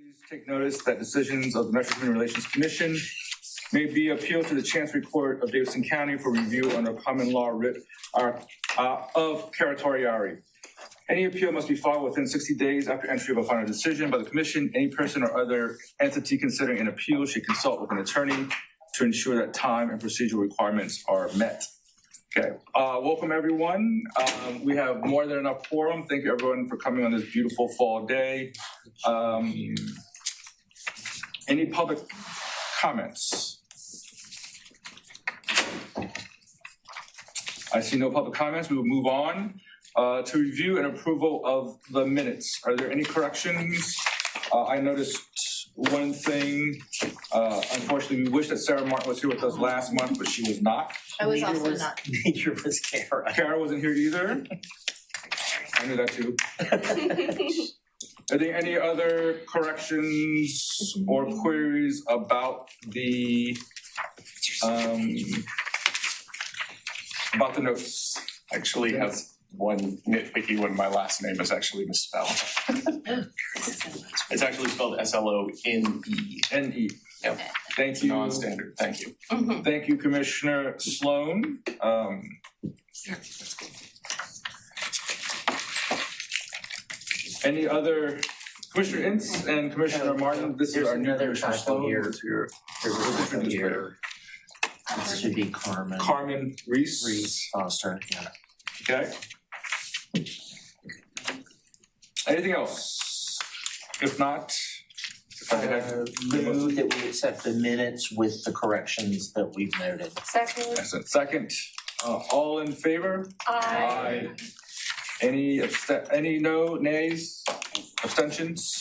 Please take notice that decisions of the Metro Community Relations Commission may be appealed to the Chancery Court of Davidson County for review under common law writ of certiorari. Any appeal must be filed within 60 days after entry of a final decision by the commission. Any person or other entity considering an appeal should consult with an attorney to ensure that time and procedural requirements are met. Okay, welcome everyone. We have more than enough quorum. Thank you everyone for coming on this beautiful fall day. Any public comments? I see no public comments. We will move on to review and approval of the minutes. Are there any corrections? I noticed one thing. Unfortunately, we wish that Sarah Martin was here with us last month, but she was not. I was also not. Neither was Kara. Kara wasn't here either. I knew that too. Are there any other corrections or queries about the notes? Actually has one nitpicky one. My last name is actually misspelled. It's actually spelled S-L-O-N-E. N-E. Yep. Thank you. Non-standard. Thank you. Thank you, Commissioner Sloan. Any other, Commissioner Ince and Commissioner Martin, this is our new Commissioner Sloan. Here. There's a typo here. This should be Carmen. Carmen Reese. Reese Foster, yeah. Okay. Anything else? If not, Move that we accept the minutes with the corrections that we've noted. Second. Second, all in favor? Aye. Any no, nays, abstentions?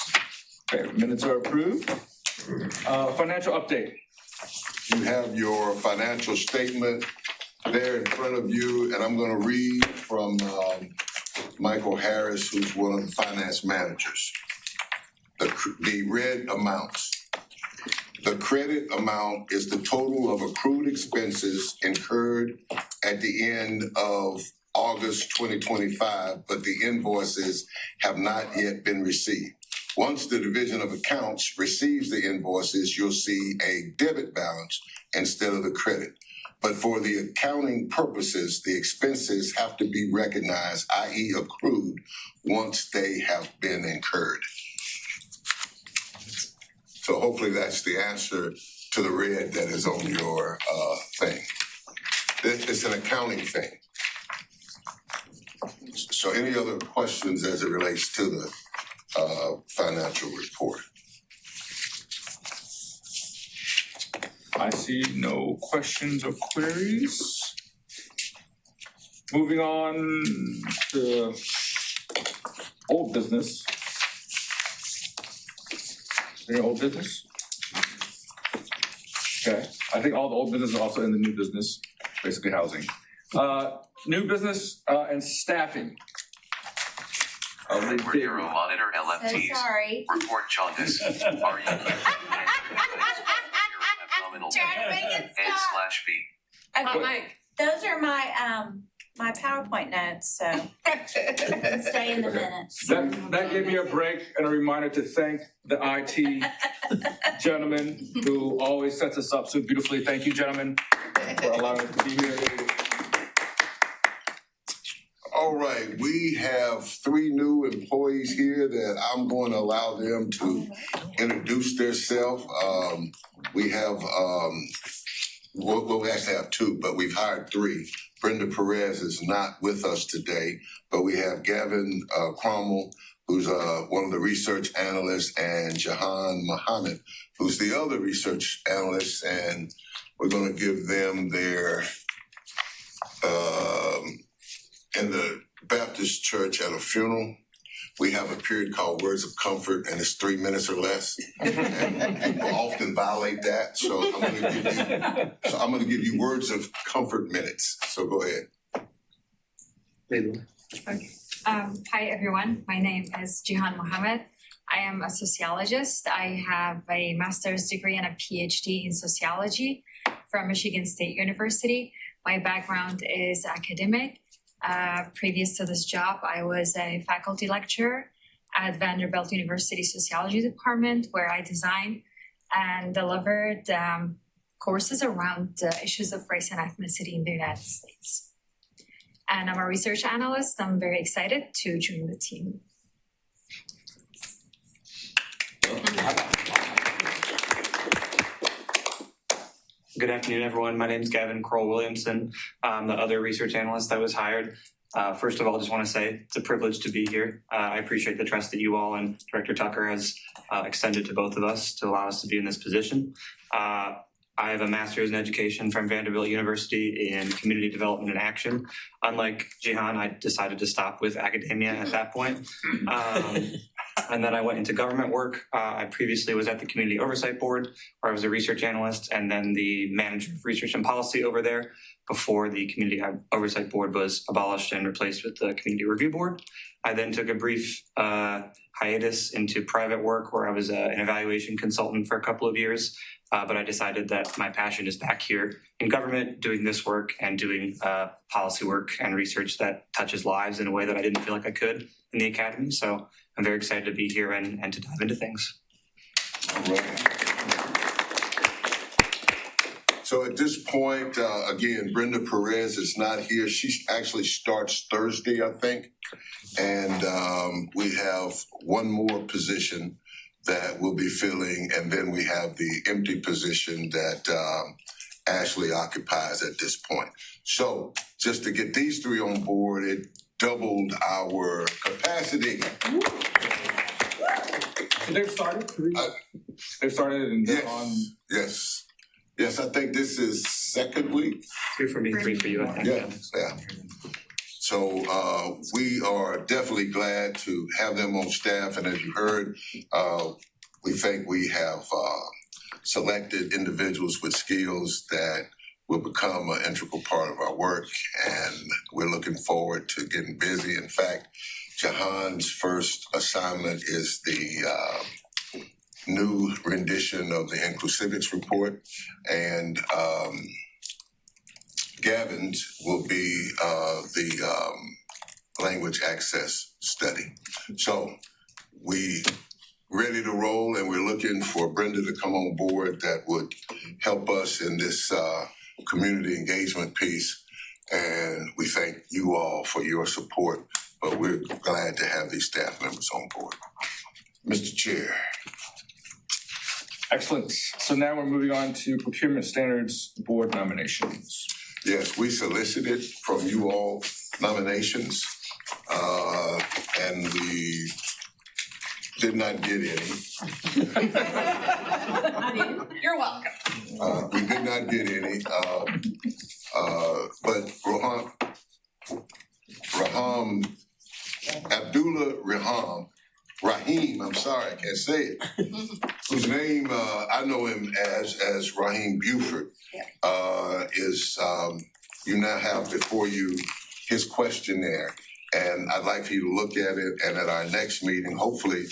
Okay, minutes are approved. Financial update. You have your financial statement there in front of you, and I'm going to read from Michael Harris, who's one of the finance managers. The red amounts. The credit amount is the total of accrued expenses incurred at the end of August 2025, but the invoices have not yet been received. Once the Division of Accounts receives the invoices, you'll see a debit balance instead of the credit. But for the accounting purposes, the expenses have to be recognized, i.e. accrued, once they have been incurred. So hopefully that's the answer to the red that is on your thing. It's an accounting thing. So any other questions as it relates to the financial report? I see no questions or queries. Moving on to old business. Any old business? Okay, I think all the old business is also in the new business, basically housing. New business and staffing. Bureau Monitor So LFTs. sorry. Report jaundice. Are you abdominal Trying to make it N stop. slash B. Okay, Mike. Those are my my PowerPoint notes, so stay in the minutes. That gave me a break and a reminder to thank the IT gentleman who always sets us up so beautifully. Thank you, gentlemen, for allowing us to be here. All right, we have 3 new employees here that I'm going to allow them to introduce themselves. We have, well, we actually have 2, but we've hired 3. Brenda Perez is not with us today, but we have Gavin Cromwell, who's one of the research analysts, and Jahan Muhammad, who's the other research analyst, and we're going to give them their in the Baptist church at a funeral. We have a period called Words of Comfort, and it's 3 minutes or less. And people often violate that, so I'm going to give you Words of Comfort minutes. So go ahead. Okay. Hi everyone, my name is Jihan Mohammed. I am a sociologist. I have a master's degree and a PhD in sociology from Michigan State University. My background is academic. Previous to this job, I was a faculty lecturer at Vanderbilt University Sociology Department, where I designed and delivered courses around issues of race and ethnicity in the United States. And I'm a research analyst. I'm very excited to join the team. Good afternoon, everyone. My name is Gavin Kroll-Williamson. I'm the other research analyst that was hired. First of all, I just want to say it's a privilege to be here. I appreciate the trust that you all and Director Tucker has extended to both of us to allow us to be in this position. I have a master's in education from Vanderbilt University in community development and action. Unlike Jihan, I decided to stop with academia at that point. And then I went into government work. I previously was at the Community Oversight Board, where I was a research analyst and then the manager of research and policy over there before the Community Oversight Board was abolished and replaced with the Community Review Board. I then took a brief hiatus into private work where I was an evaluation consultant for a couple of years. But I decided that my passion is back here in government, doing this work and doing policy work and research that touches lives in a way that I didn't feel like I could in the academy. So I'm very excited to be here and to dive into things. All right. So at this point, again, Brenda Perez is not here. She actually starts Thursday, I think. And we have one more position that we'll be filling, and then we have the empty position that Ashley occupies at this point. So just to get these three on board, it doubled our capacity. So they've started? They've started and they're Yes, on. yes. Yes, I think this is second week. 2 for me, 3 for you, I think. Yeah. So we are definitely glad to have them on staff. And as you heard, we think we have selected individuals with skills that will become an integral part of our work. And we're looking forward to getting busy. In fact, Jahan's first assignment is the new rendition of the Inclusivics report. And Gavin's will be the language access study. So we ready to roll, and we're looking for Brenda to come on board that would help us in this community engagement piece. And we thank you all for your support, but we're glad to have these staff members on board. Mr. Chair. Excellent. So now we're moving on to procurement standards board nominations. Yes, we solicited from you all nominations, and we did not get any. You're welcome. We did not get any, but Abdullah Rahim, I'm sorry, I can't say it, whose name I know him as Rahim Buford, is, you now have before you his questionnaire. And I'd like for you to look at it, and at our next meeting, hopefully,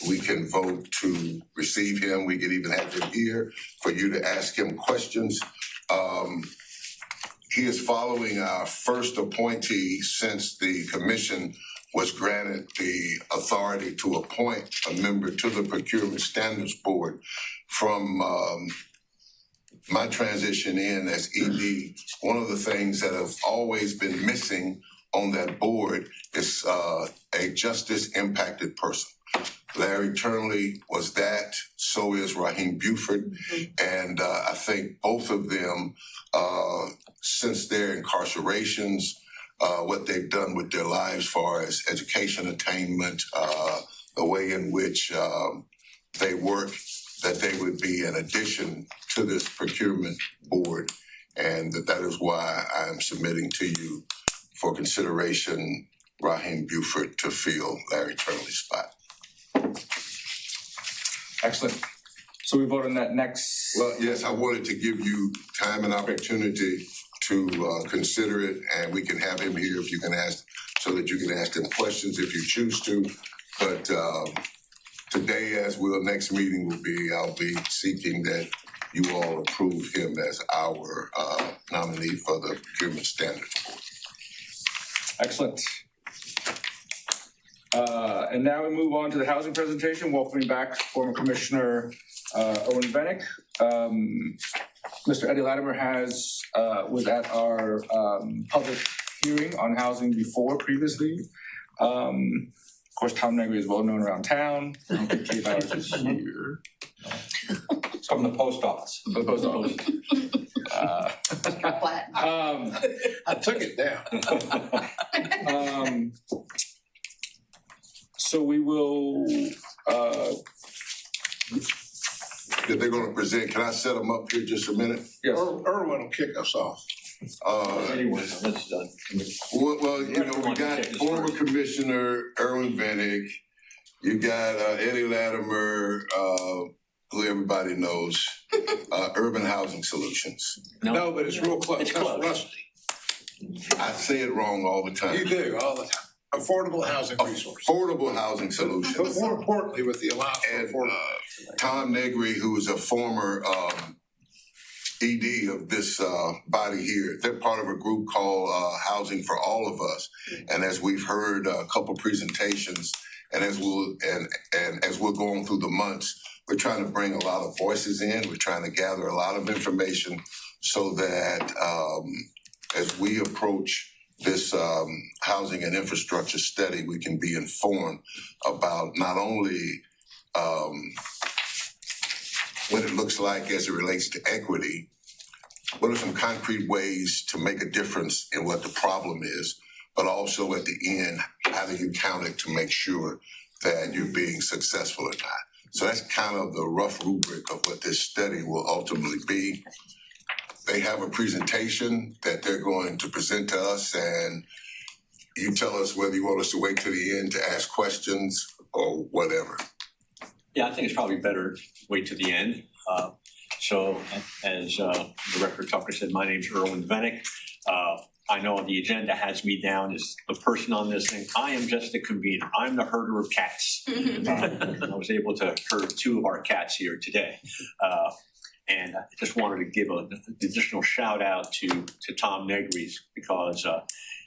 we can vote to receive him. We could even have him here for you to ask him questions. He is following our first appointee since the commission was granted the authority to appoint a member to the Procurement Standards Board. From my transition in as ED, one of the things that have always been missing on that board is a justice impacted person. Larry Turnley was that, so is Rahim Buford. And I think both of them, since their incarcerations, what they've done with their lives as far as education attainment, the way in which they work, that they would be an addition to this procurement board. And that is why I'm submitting to you for consideration Rahim Buford to fill Larry Turnley's spot. Excellent. So we vote on that next. Well, yes, I wanted to give you time and opportunity to consider it, and we can have him here if you can ask, so that you can ask him questions if you choose to. But today, as will next meeting will be, I'll be seeking that you all approve him as our nominee for the Procurement Standards Board. Excellent. And now we move on to the housing presentation, welcoming back former Commissioner Owen Bennick. Mr. Eddie Latimer was at our public hearing on housing previously. Of course, Tom Negri is well known around town. I don't think Kate Bowers is here. From the post office. From the post office. I took it down. So we will, That they're gonna present, can I set them up here just a minute? yes. Erwin will kick us off. Anyway, that's done. Well, you know, we got former Commissioner Erwin Vennick, you got Eddie Latimer, who everybody knows, Urban Housing Solutions. No, but it's real close. It's That's close. rusty. I say it wrong all the You time. do, all the time. Affordable housing resource. Affordable Housing But Solutions. more importantly, with the allowance for And affordable. Tom Negri, who is a former ED of this body here, they're part of a group called Housing for All of Us. And as we've heard a couple presentations, and as we're going through the months, we're trying to bring a lot of voices in. We're trying to gather a lot of information so that as we approach this housing and infrastructure study, we can be informed about not only what it looks like as it relates to equity, what are some concrete ways to make a difference in what the problem is, but also at the end, how do you count it to make sure that you're being successful or not? So that's kind of the rough rubric of what this study will ultimately be. They have a presentation that they're going to present to us, and you tell us whether you want us to wait to the end to ask questions or whatever. Yeah, I think it's probably better to wait to the end. So as Director Tucker said, my name's Erwin Vennick. I know the agenda has me down as the person on this thing. I am just a convener. I'm the herder of cats. I was able to herd 2 of our cats here today. And I just wanted to give an additional shout out to Tom Negri because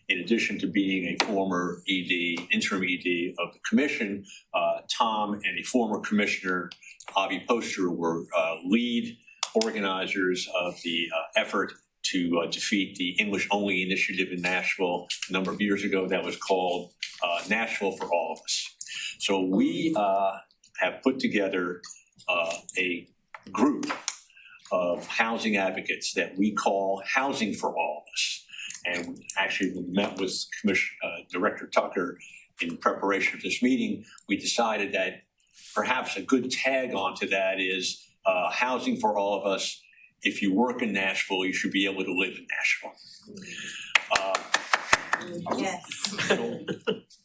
in addition to being a former interim ED of the commission, Tom and a former commissioner, Avi Poster, were lead organizers of the effort to defeat the English-only initiative in Nashville a number of years ago that was called Nashville for All of Us. So we have put together a group of housing advocates that we call Housing for All of Us. And actually, when we met with Director Tucker in preparation for this meeting, we decided that perhaps a good tag onto that is Housing for All of Us. If you work in Nashville, you should be able to live in Nashville. Yes. So,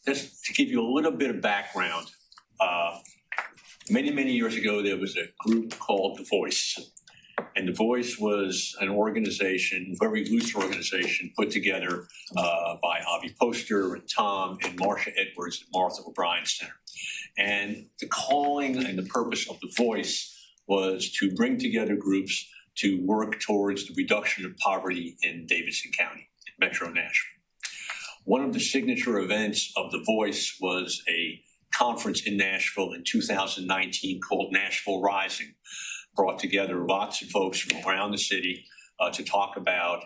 just to give you a little bit of background, many years ago, there was a group called The Voice. And The Voice was an organization, very loose organization, put together by Avi Poster and Tom and Marcia Edwards at Martha O'Brien Center. And the calling and the purpose of The Voice was to bring together groups to work towards the reduction of poverty in Davidson County, Metro Nashville. One of the signature events of The Voice was a conference in Nashville in 2019 called Nashville Rising. Brought together lots of folks from around the city to talk about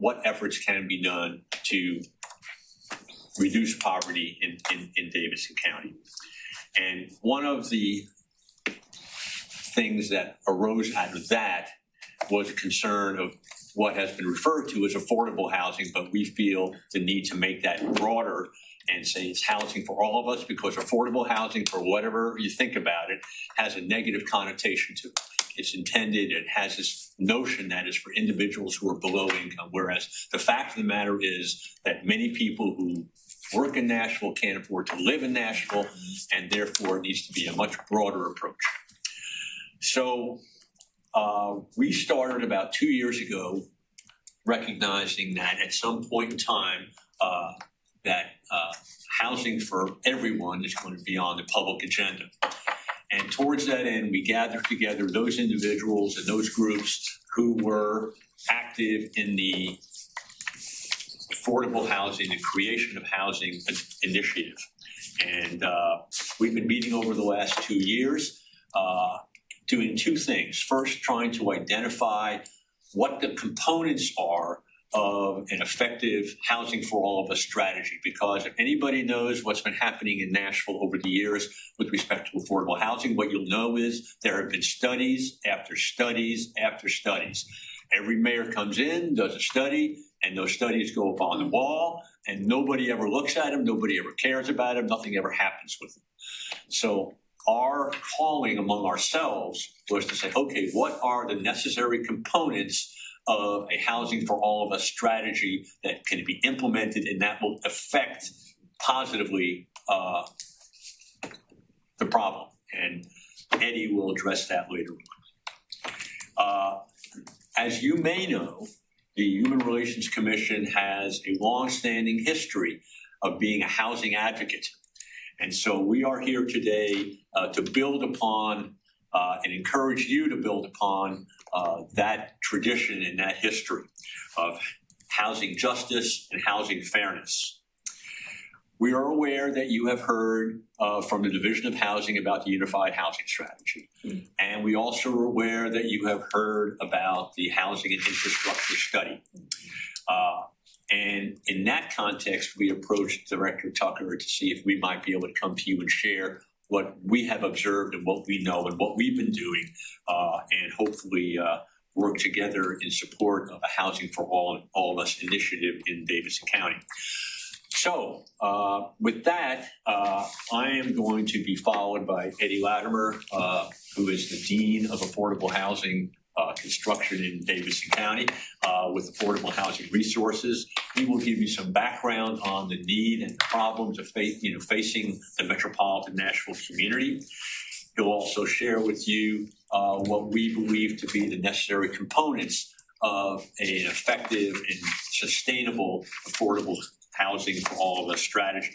what efforts can be done to reduce poverty in Davidson County. And one of the things that arose out of that was a concern of what has been referred to as affordable housing, but we feel the need to make that broader and say it's housing for all of us, because affordable housing, for whatever you think about it, has a negative connotation to it. It's intended, it has this notion that it's for individuals who are below income, whereas the fact of the matter is that many people who work in Nashville can't afford to live in Nashville, and therefore it needs to be a much broader approach. So we started about 2 years ago recognizing that at some point in time that housing for everyone is going to be on the public agenda. And towards that end, we gathered together those individuals and those groups who were active in the affordable housing, the creation of housing initiative. And we've been meeting over the last 2 years, doing two things. First, trying to identify what the components are of an effective housing for all of us strategy. Because if anybody knows what's been happening in Nashville over the years with respect to affordable housing, what you'll know is there have been studies after studies after studies. Every mayor comes in, does a study, and those studies go up on the wall, and nobody ever looks at them, nobody ever cares about them, nothing ever happens with them. So our calling among ourselves was to say, okay, what are the necessary components of a housing for all of us strategy that can be implemented and that will affect positively the problem? And Eddie will address that later on. As you may know, the Human Relations Commission has a long-standing history of being a housing advocate. And so we are here today to build upon and encourage you to build upon that tradition and that history of housing justice and housing fairness. We are aware that you have heard from the Division of Housing about the Unified Housing Strategy. And we also are aware that you have heard about the Housing and Infrastructure Study. And in that context, we approached Director Tucker to see if we might be able to come to you and share what we have observed and what we know and what we've been doing, and hopefully work together in support of a Housing for All of Us initiative in Davidson County. So with that, I am going to be followed by Eddie Latimer, who is the Dean of Affordable Housing Construction in Davidson County with Affordable Housing Resources. He will give you some background on the need and the problems of facing the Metropolitan Nashville community. He'll also share with you what we believe to be the necessary components of an effective and sustainable affordable housing for all of us strategy.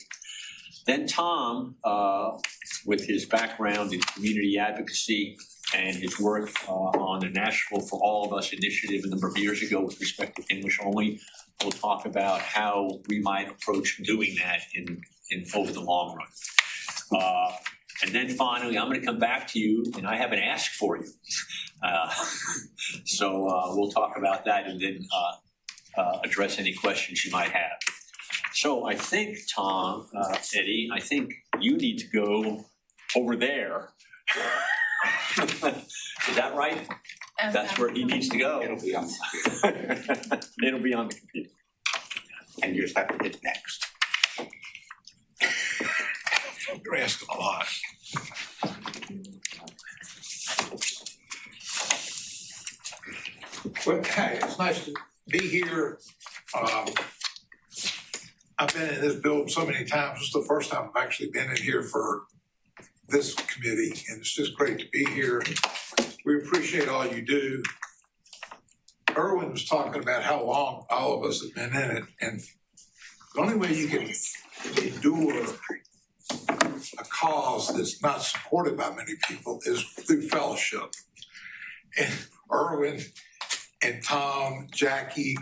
Then Tom, with his background in community advocacy and his work on the Nashville for All of Us initiative a number of years ago with respect to English only, we'll talk about how we might approach doing that in over the long run. And then finally, I'm going to come back to you, and I have an ask for you. So we'll talk about that and then address any questions you might have. So I think, Tom, Eddie, I think you need to go over there. Is that right? That's where he needs to go. It'll be on the computer. It'll be on the computer. And you just have to hit next. You're asking a lot. Well, hey, it's nice to be here. I've been in this building so many times. This is the first time I've actually been in here for this committee, and it's just great to be here. We appreciate all you do. Erwin was talking about how long all of us have been in it, and the only way you can endure a cause that's not supported by many people is through fellowship. And Erwin and Tom, Jackie,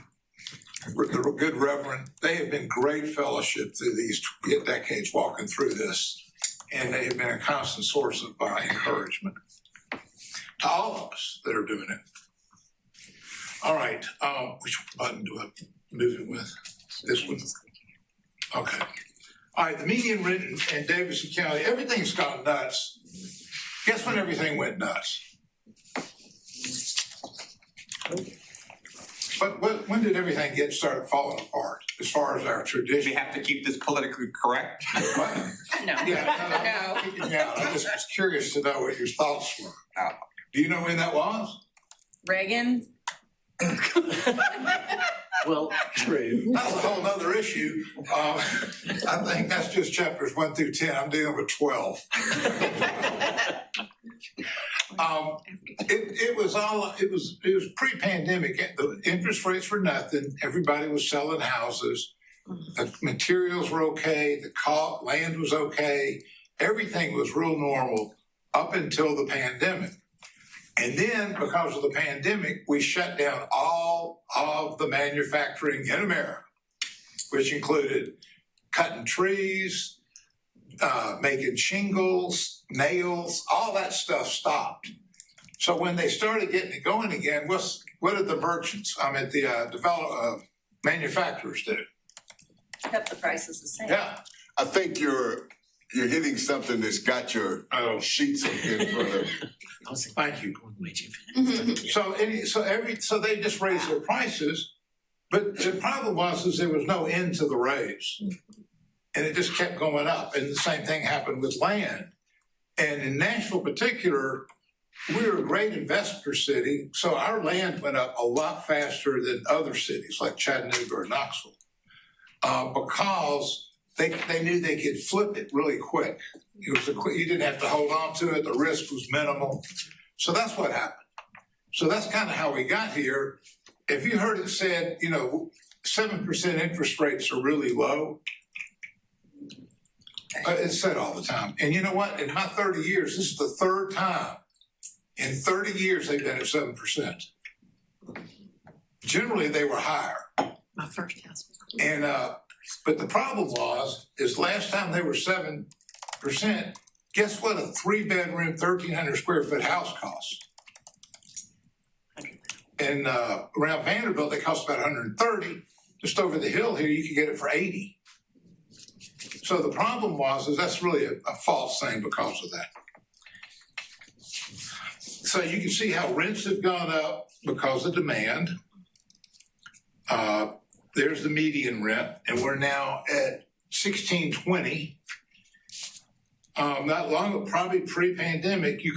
the good Reverend, they have been great fellowship through these decades walking through this. And they have been a constant source of encouragement to all of us that are doing it. All right, which button do I move it with? This one? Okay. All right, the median rent in Davidson County, everything's gone nuts. Guess when everything went nuts? But when did everything started falling apart as far as our tradition? We have to keep this politically correct? What? No. Yeah, I'm kicking you out. I just was curious to know what your thoughts were. Do you know when that was? Reagan? Well, true. That's a whole nother issue. I think that's just chapters 1 through 10. I'm dealing with 12. It was pre-pandemic. The interest rates were nothing. Everybody was selling houses. The materials were okay. The land was okay. Everything was real normal up until the pandemic. And then, because of the pandemic, we shut down all of the manufacturing in America, which included cutting trees, making shingles, nails, all that stuff stopped. So when they started getting it going again, what did the merchants, the manufacturers do? Kept the prices the same. Yeah. I think you're hitting something that's got your sheets in front of you. Thank you. So they just raised their prices, but the problem was there was no end to the raise. And it just kept going up. And the same thing happened with land. And in Nashville in particular, we're a great investor city, so our land went up a lot faster than other cities like Chattanooga or Knoxville, because they knew they could flip it really quick. You didn't have to hold on to it. The risk was minimal. So that's what happened. So that's kind of how we got here. If you heard it said, 7% interest rates are really low, it's said all the time. And you know what? In my 30 years, this is the third time. In 30 years, they've been at 7%. Generally, they were higher. My first house. And but the problem is last time they were 7%. Guess what? A 3-bedroom, 1,300 square foot house costs. And around Vanderbilt, they cost about 130. Just over the hill here, you could get it for 80. So the problem is that's really a false thing because of that. So you can see how rents have gone up because of demand. There's the median rent, and we're now at $1,620. Not long ago, probably pre-pandemic, you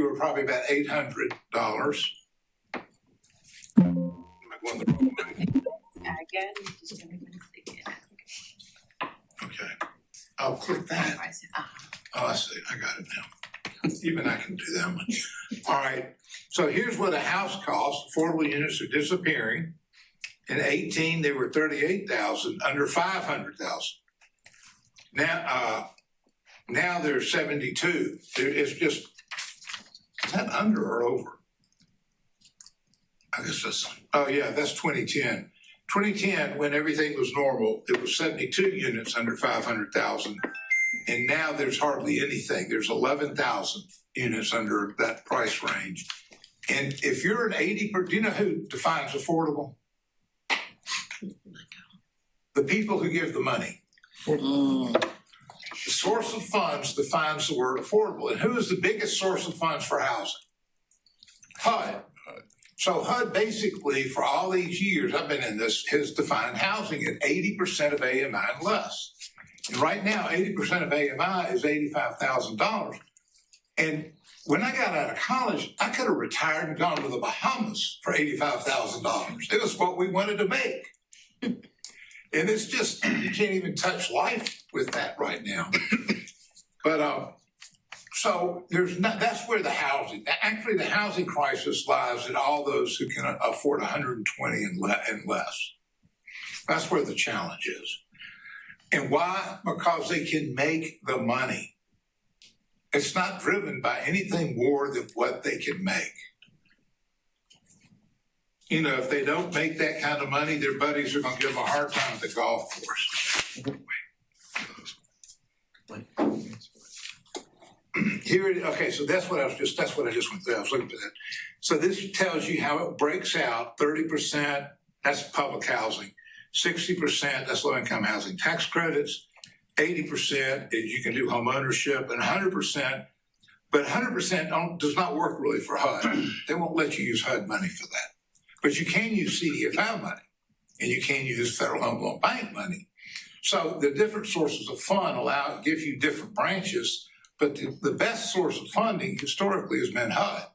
were probably about $800. Am I going the wrong way? Okay. I'll click that. Oh, I see. I got it now. Even I can do that one. All right. So here's what a house costs. Affordable units are disappearing. In 18, they were 38,000, under 500,000. Now they're 72. It's just, is that under or over? I guess that's 2010. 2010, when everything was normal, it was 72 units under 500,000. And now there's hardly anything. There's 11,000 units under that price range. And if you're an 80, do you know who defines affordable? The people who give the money. The source of funds defines the word affordable. And who is the biggest source of funds for housing? HUD. So HUD basically, for all these years I've been in this, has defined housing at 80% of AMI and less. And right now, 80% of AMI is $85,000. And when I got out of college, I could have retired and gone to the Bahamas for $85,000. It was what we wanted to make. And it's just, you can't even touch life with that right now. But so that's where the housing crisis lies in all those who can afford 120 and less. That's where the challenge is. And why? Because they can make the money. It's not driven by anything more than what they can make. If they don't make that kind of money, their buddies are going to give them a hard time at the golf course. Okay, so that's what I just went through. I was looking for that. So this tells you how it breaks out. 30%, that's public housing. 60%, that's low-income housing tax credits. 80% is you can do home ownership, and 100%, but 100% does not work really for HUD. They won't let you use HUD money for that. But you can use CDFI money, and you can use Federal Home Loan Bank money. So the different sources of fund give you different branches, but the best source of funding historically has been HUD.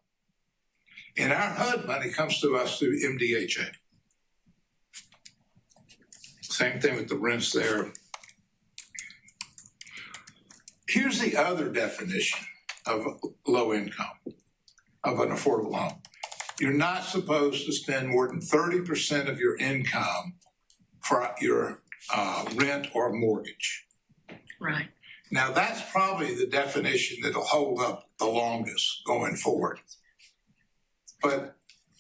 And our HUD money comes to us through MDHA. Same thing with the rents there. Here's the other definition of low income, of an affordable home. You're not supposed to spend more than 30% of your income for your rent or mortgage. Right. Now, that's probably the definition that'll hold up the longest going forward. But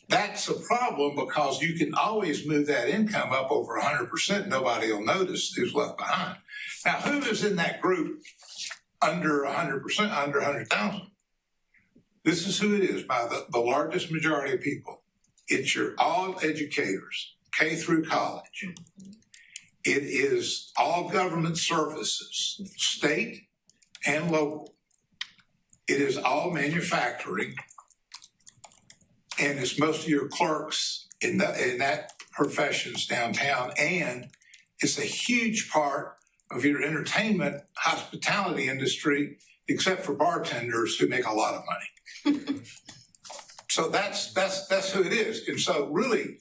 that's a problem because you can always move that income up over 100%. Nobody will notice who's left behind. Now, who is in that group under 100%, under 100,000. This is who it is by the largest majority of people. It's your all educators, K through college. It is all government services, state and local. It is all manufacturing. And it's most of your clerks in that professions downtown. And it's a huge part of your entertainment, hospitality industry, except for bartenders who make a lot of money. So that's who it is. And so really,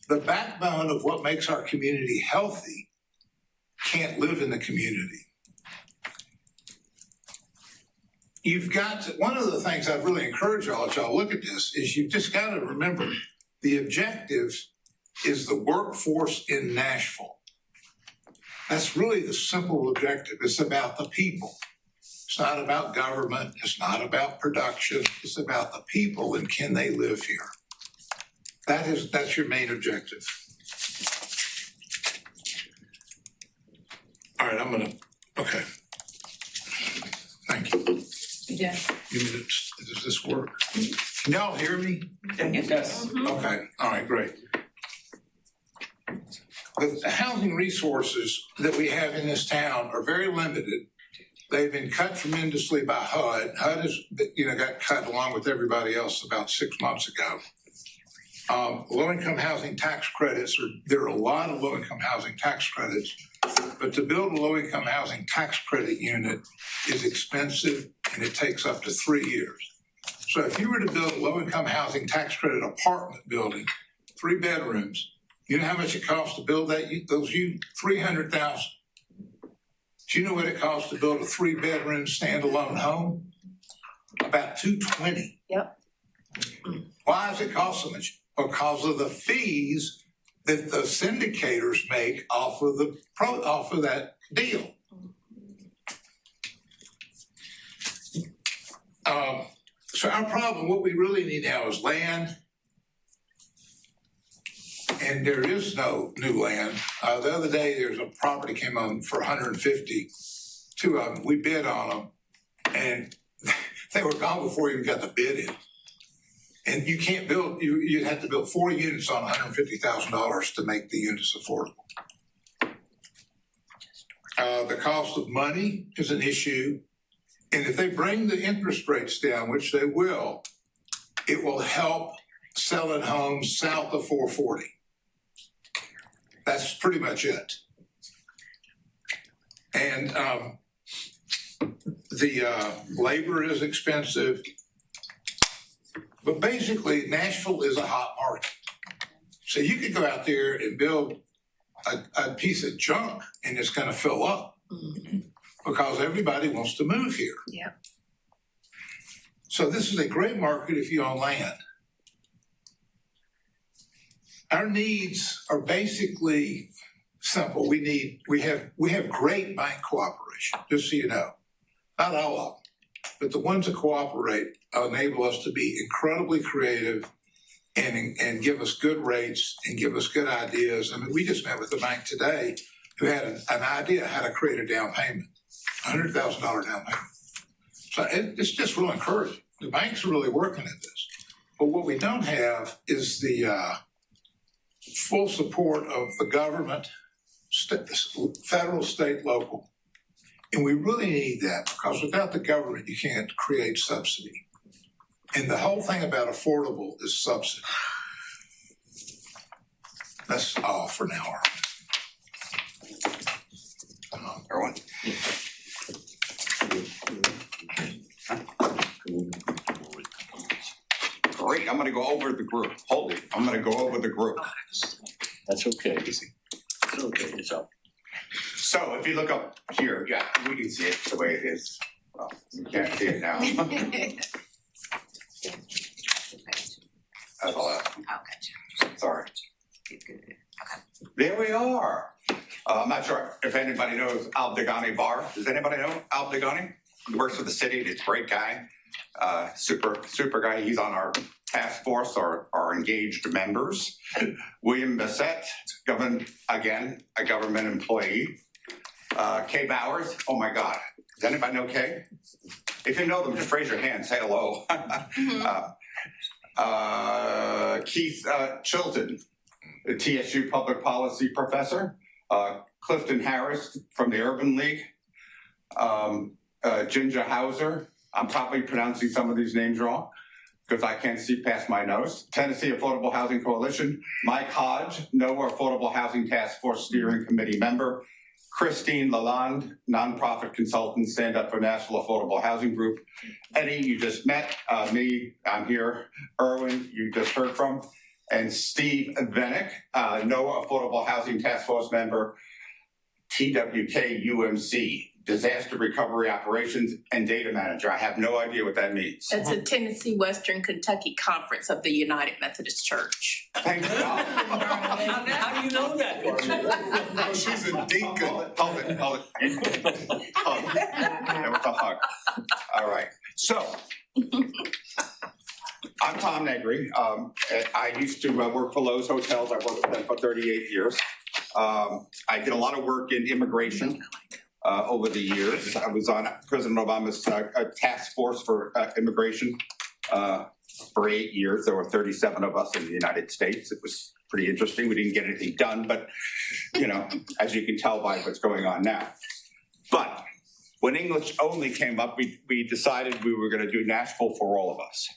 the backbone of what makes our community healthy can't live in the community. You've got to, one of the things I'd really encourage y'all, as y'all look at this, is you've just got to remember the objective is the workforce in Nashville. That's really the simple objective. It's about the people. It's not about government. It's not about production. It's about the people and can they live here. That's your main objective. All right, okay. Thank you. Yeah. Does this work? Can y'all hear me? Yes. Okay, all right, great. The housing resources that we have in this town are very limited. They've been cut tremendously by HUD. HUD has, got cut along with everybody else about 6 months ago. Low-income housing tax credits, there are a lot of low-income housing tax credits, but to build a low-income housing tax credit unit is expensive and it takes up to 3 years. So if you were to build a low-income housing tax credit apartment building, 3 bedrooms, you know how much it costs to build that? $300,000. Do you know what it costs to build a 3-bedroom standalone home? About $220,000. Yep. Why does it cost so much? Because of the fees that the syndicators make off of that deal. So our problem, what we really need now is land. And there is no new land. The other day, there's a property came on for 150. 2 of them, we bid on them, and they were gone before we even got the bid in. And you can't build, you'd have to build 4 units on $150,000 to make the units affordable. The cost of money is an issue. And if they bring the interest rates down, which they will, it will help selling homes south of 440. That's pretty much it. And the labor is expensive. But basically, Nashville is a hot market. So you could go out there and build a piece of junk and it's going to fill up because everybody wants to move here. Yeah. So this is a great market if you own land. Our needs are basically simple. We have great bank cooperation, just so you know. Not all of them, but the ones that cooperate enable us to be incredibly creative and give us good rates and give us good ideas. I mean, we just met with the bank today who had an idea how to create a down payment, $100,000 down payment. So it's just real encouraging. The banks are really working at this. But what we don't have is the full support of the government, federal, state, local. And we really need that because without the government, you can't create subsidy. And the whole thing about affordable is subsidy. That's all for now. Everyone. Great, I'm gonna go over the group. Hold it, I'm gonna go over the group. That's okay. It's okay, it's up. So if you look up here, yeah, we can see it the way it is. Well, you can't see it now. That's all that. Sorry. There we are. I'm not sure if anybody knows Al Degani Bar. Does anybody know Al Degani? He works for the city. He's a great guy. Super guy. He's on our task force, our engaged members. William Bassett, a government employee. Kay Bowers, oh my God. Does anybody know Kay? If you know them, just raise your hand, say hello. Keith Chilton, the TSU Public Policy Professor. Clifton Harris from the Urban League. Ginger Hauser, I'm probably pronouncing some of these names wrong because I can't see past my nose. Tennessee Affordable Housing Coalition. Mike Hodge, NOAA Affordable Housing Task Force Steering Committee member. Christine Lalonde, nonprofit consultant, Stand Up for National Affordable Housing Group. Eddie, you just met. Me, I'm here. Erwin, you just heard from. And Steve Venick, NOAA Affordable Housing Task Force member, TWK UMC, Disaster Recovery Operations and Data Manager. I have no idea what that means. It's a Tennessee Western Kentucky Conference of the United Methodist Church. Thank you. How do you know that? Oh, she's a deacon. Hold it. That was a hug. All right. So, I'm Tom Negri. I used to work for Lowe's Hotels. I worked for them for 38 years. I did a lot of work in immigration over the years. I was on President Obama's task force for immigration for 8 years. There were 37 of us in the United States. It was pretty interesting. We didn't get anything done, but, you know, as you can tell by what's going on now. But when English only came up, we decided we were going to do Nashville for all of us.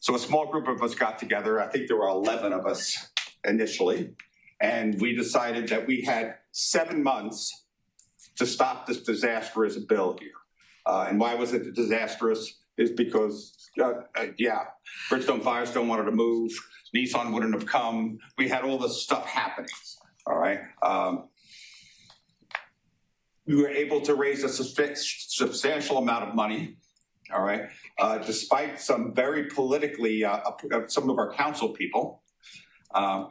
So a small group of us got together. I think there were 11 of us initially. And we decided that we had 7 months to stop this disastrous bill here. And why was it disastrous? Is because, Bridgestone Firestone wanted to move. Nissan wouldn't have come. We had all this stuff happening, all right? We were able to raise a substantial amount of money, all right? Despite some very politically, some of our council people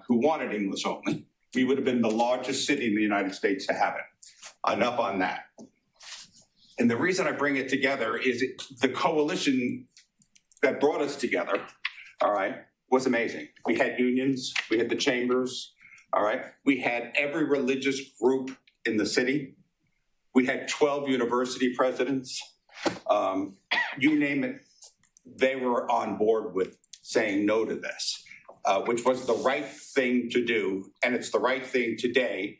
who wanted English only, we would have been the largest city in the United States to have it. Enough on that. And the reason I bring it together is the coalition that brought us together, all right, was amazing. We had unions, we had the chambers, all right? We had every religious group in the city. We had 12 university presidents. You name it, they were on board with saying no to this, which was the right thing to do, and it's the right thing today.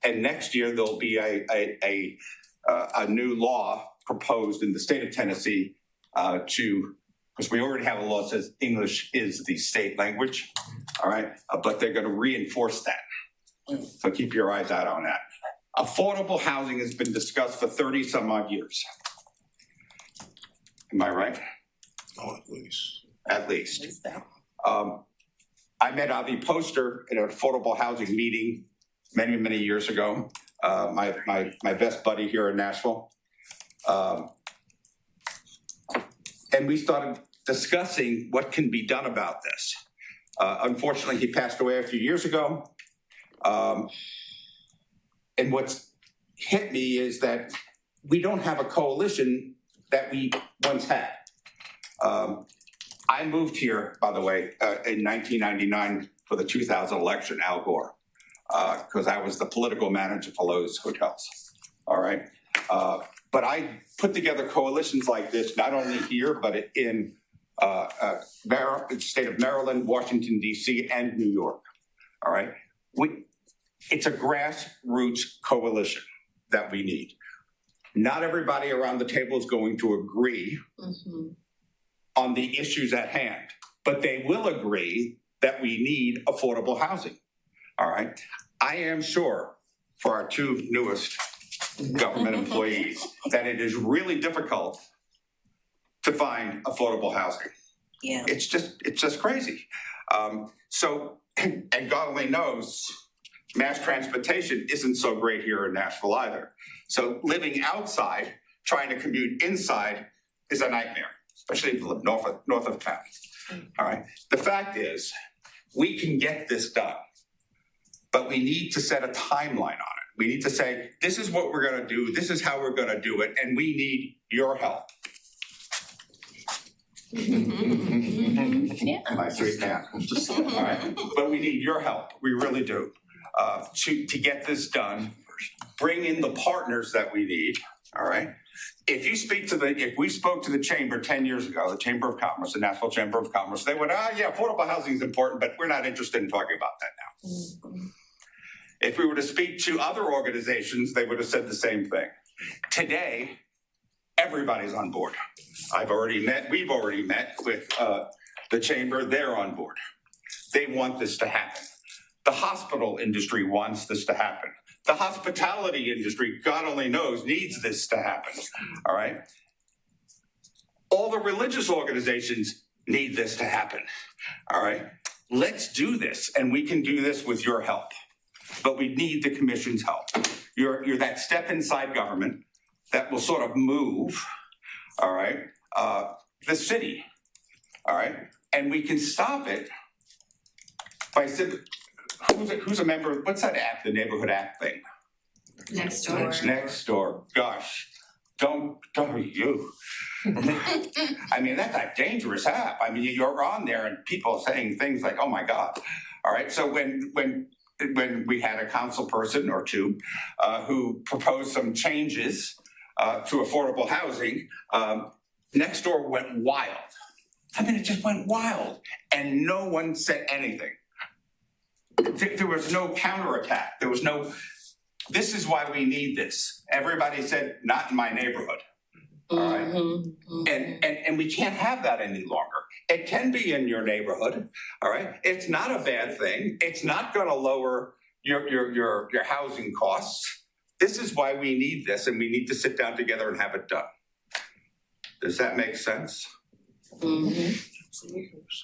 And next year, there'll be a new law proposed in the state of Tennessee because we already have a law that says English is the state language, all right? But they're going to reinforce that. So keep your eyes out on that. Affordable housing has been discussed for 30 some odd years. Am I right? Oh, at least. At least. I met Avi Poster at an affordable housing meeting many, many years ago. My best buddy here in Nashville. And we started discussing what can be done about this. Unfortunately, he passed away a few years ago. And what's hit me is that we don't have a coalition that we once had. I moved here, by the way, in 1999 for the 2000 election, Al Gore, because I was the political manager for Lowe's Hotels, all right? But I put together coalitions like this, not only here, but in the state of Maryland, Washington, D.C., and New York, all right? It's a grassroots coalition that we need. Not everybody around the table is going to agree on the issues at hand, but they will agree that we need affordable housing, all right? I am sure for our 2 newest government employees that it is really difficult to find affordable housing. Yeah. It's just crazy. And God only knows, mass transportation isn't so great here in Nashville either. So living outside, trying to commute inside is a nightmare, especially if you live north of town. All right. The fact is, we can get this done, but we need to set a timeline on it. We need to say, this is what we're going to do. This is how we're going to do it. And we need your help. Yeah. My sweet man. All right. But we need your help. We really do. To get this done. bring in the partners that we need, all right? If we spoke to the chamber 10 years ago, the Chamber of Commerce, the Nashville Chamber of Commerce, they would, yeah, affordable housing is important, but we're not interested in talking about that now. If we were to speak to other organizations, they would have said the same thing. Today, everybody's on board. we've already met with the chamber, they're on board. They want this to happen. The hospital industry wants this to happen. The hospitality industry, God only knows, needs this to happen, all right? All the religious organizations need this to happen, all right? Let's do this, and we can do this with your help. But we need the commission's help. You're that step inside government that will sort of move, all right, the city, all right? And we can stop it by who's a member, what's that app, the neighborhood app thing? Next door. Next door, gosh, don't you. I mean, that's a dangerous app. I mean, you're on there and people saying things like, oh my God. All right, so when we had a council person or two who proposed some changes to affordable housing, Nextdoor went wild. I mean, it just went wild and no one said anything. There was no counterattack. There was no, this is why we need this. Everybody said, not in my neighborhood. All right. And we can't have that any longer. It can be in your neighborhood. All right. It's not a bad thing. It's not going to lower your housing costs. This is why we need this, and we need to sit down together and have it done. Does that make sense?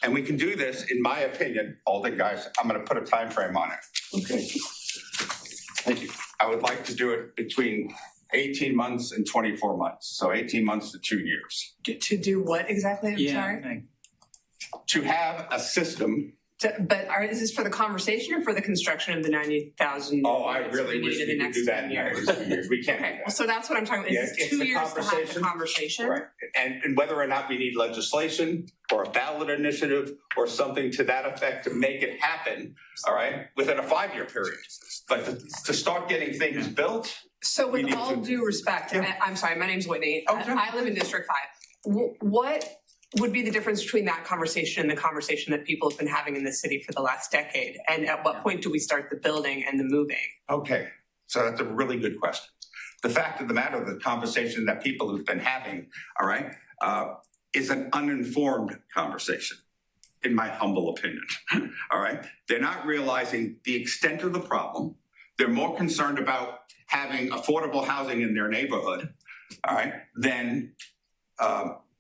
And we can do this, in my opinion, Alden, guys, I'm going to put a time frame on it. Okay. Thank you. I would like to do it between 18 months and 24 months. So 18 months to 2 years. To do what exactly? I'm sorry. To have a system. Is this for the conversation or for the construction of the 90,000? Oh, I really wish we could do that in the next 2 years. We can't. Okay, so that's what I'm talking about. Is this 2 years to have the conversation? Right. And whether or not we need legislation or a ballot initiative or something to that effect to make it happen, all right, within a 5-year period. But to start getting things built. So with all due respect, I'm sorry, my name's Whitney. I live in District 5. What would be the difference between that conversation and the conversation that people have been having in the city for the last decade? And at what point do we start the building and the moving? Okay, so that's a really good question. The fact of the matter, the conversation that people have been having, all right, is an uninformed conversation, in my humble opinion, all right? They're not realizing the extent of the problem. They're more concerned about having affordable housing in their neighborhood, all right, than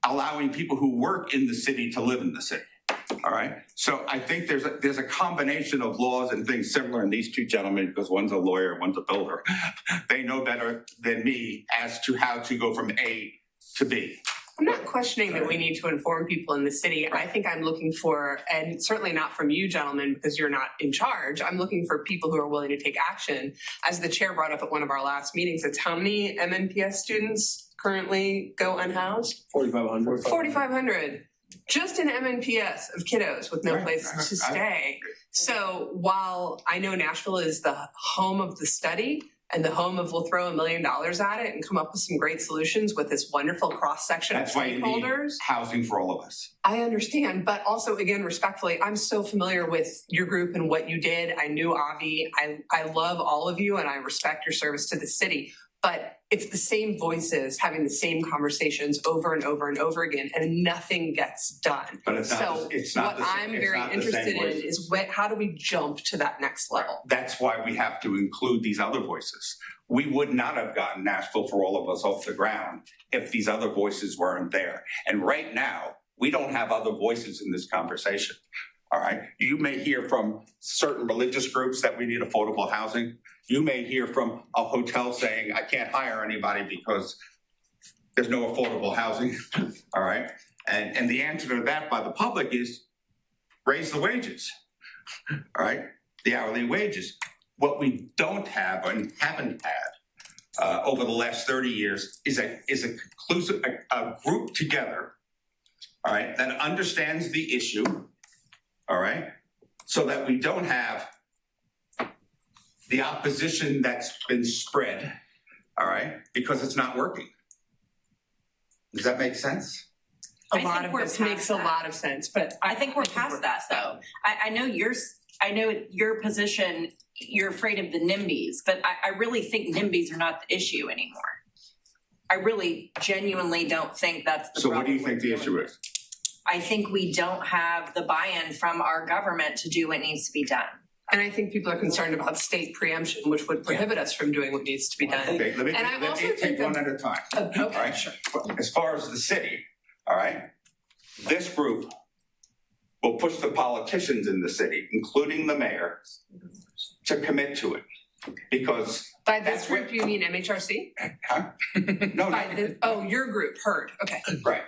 allowing people who work in the city to live in the city, all right? So I think there's a combination of laws and things similar in these two gentlemen, because one's a lawyer, one's a builder. They know better than me as to how to go from A to B. I'm not questioning that we need to inform people in the city. I think I'm looking for, and certainly not from you gentlemen, because you're not in charge, I'm looking for people who are willing to take action. As the chair brought up at one of our last meetings, it's how many MNPS students currently go unhoused? 4,500. 4,500. Just an MNPS of kiddos with no place to stay. So while I know Nashville is the home of the study, and the home of we'll throw $1 million at it and come up with some great solutions with this wonderful cross-section of stakeholders. That's why you need housing for all of us. I understand, but also, again, respectfully, I'm so familiar with your group and what you did. I knew Avi. I love all of you and I respect your service to the city. But it's the same voices having the same conversations over and over and over again, and nothing gets done. But it's not what I'm very interested in is how do we jump to that next level? That's why we have to include these other voices. We would not have gotten Nashville for All of Us off the ground if these other voices weren't there. And right now, we don't have other voices in this conversation. All right. You may hear from certain religious groups that we need affordable housing. You may hear from a hotel saying, I can't hire anybody because there's no affordable housing. All right. And the answer to that by the public is raise the wages. All right. The hourly wages. What we don't have and haven't had over the last 30 years is a conclusive, a group together, all right, that understands the issue. All right, so that we don't have the opposition that's been spread, all right, because it's not working. Does that make sense? A I lot think of we're this past makes a that. lot of sense, but I think we're past that though. I know your position, you're afraid of the NIMBYs, but I really think NIMBYs are not the issue anymore. I really genuinely don't think that's the So what do you problem think the we're issue dealing is? with. I think we don't have the buy-in from our government to do what needs to be done. And I think people are concerned about state preemption, which would prohibit us from doing what needs to be done. Okay, let me And I also take think one that- at a time. Okay, All right. sure. As far as the city, all right, this group will push the politicians in the city, including the mayor, to commit to it. Because, By this That's what- group, you mean MHRC? huh? No, By no, the, oh, your group, heard, okay. right.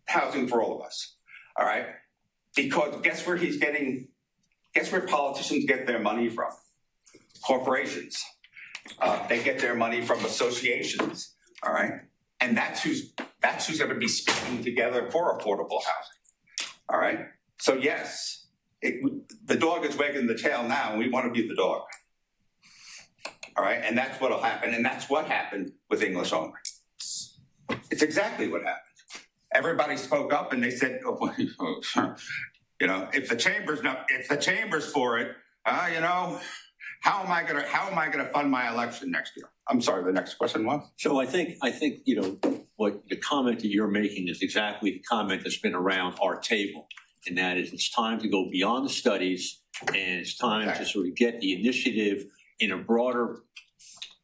Housing for all of us, all right? Because guess where politicians get their money from? Corporations. They get their money from associations, all right? And that's who's gonna be speaking together for affordable housing, all right? So yes, the dog is wagging the tail now, and we wanna be the dog. All right, and that's what'll happen, and that's what happened with English only. It's exactly what happened. Everybody spoke up and they said, oh, you know, if the chamber's for it, you know, how am I gonna fund my election next year? I'm sorry, the next question was? So I think, you know, what the comment that you're making is exactly the comment that's been around our table. And that is, it's time to go beyond the studies, and it's time to sort of get the initiative in a broader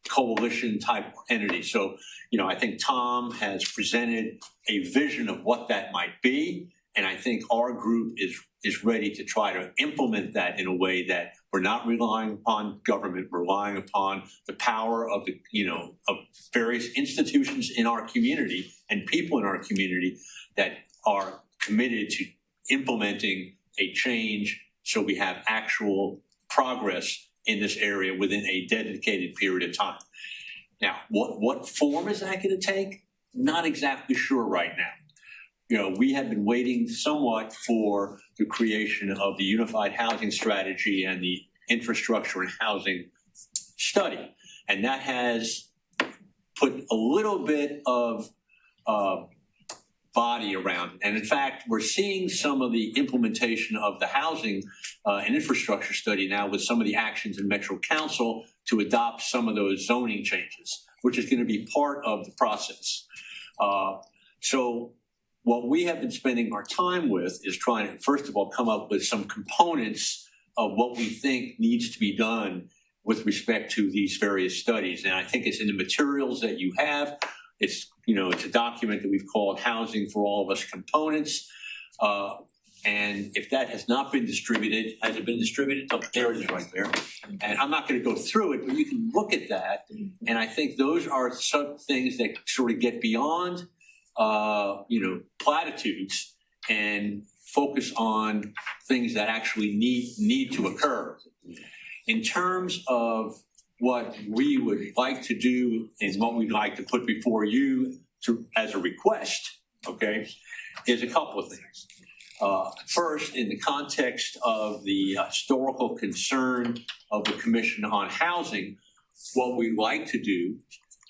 coalition type entity. So, you know, I think Tom has presented a vision of what that might be. And I think our group is ready to try to implement that in a way that we're not relying upon government, we're relying upon the power of the, you know, of various institutions in our community and people in our community that are committed to implementing a change so we have actual progress in this area within a dedicated period of time. Now, what form is that going to take? Not exactly sure right now. You know, we have been waiting somewhat for the creation of the Unified Housing Strategy and the Infrastructure and Housing Study. And that has put a little bit of body around it. And in fact, we're seeing some of the implementation of the housing and infrastructure study now with some of the actions in Metro Council to adopt some of those zoning changes, which is going to be part of the process. So what we have been spending our time with is trying to, first of all, come up with some components of what we think needs to be done with respect to these various studies. And I think it's in the materials that you have. It's, you know, it's a document that we've called Housing for All of Us Components. And if that has not been distributed, has it been distributed? Oh, there it is right there. And I'm not going to go through it, but you can look at that. And I think those are some things that sort of get beyond, you know, platitudes and focus on things that actually need to occur. In terms of what we would like to do and what we'd like to put before you as a request, okay, is a couple of things. First, in the context of the historical concern of the Commission on Housing, what we'd like to do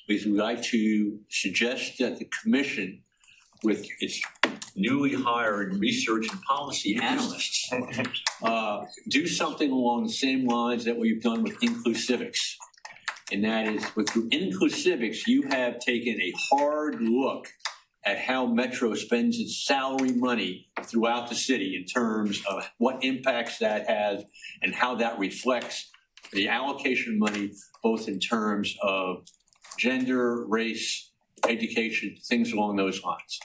is we'd like to suggest that the Commission, with its newly hired research and policy analysts, do something along the same lines that we've done with Inclusivics. And that is, with Inclusivics, you have taken a hard look at how Metro spends its salary money throughout the city in terms of what impacts that has and how that reflects the allocation of money, both in terms of gender, race, education, things along those lines,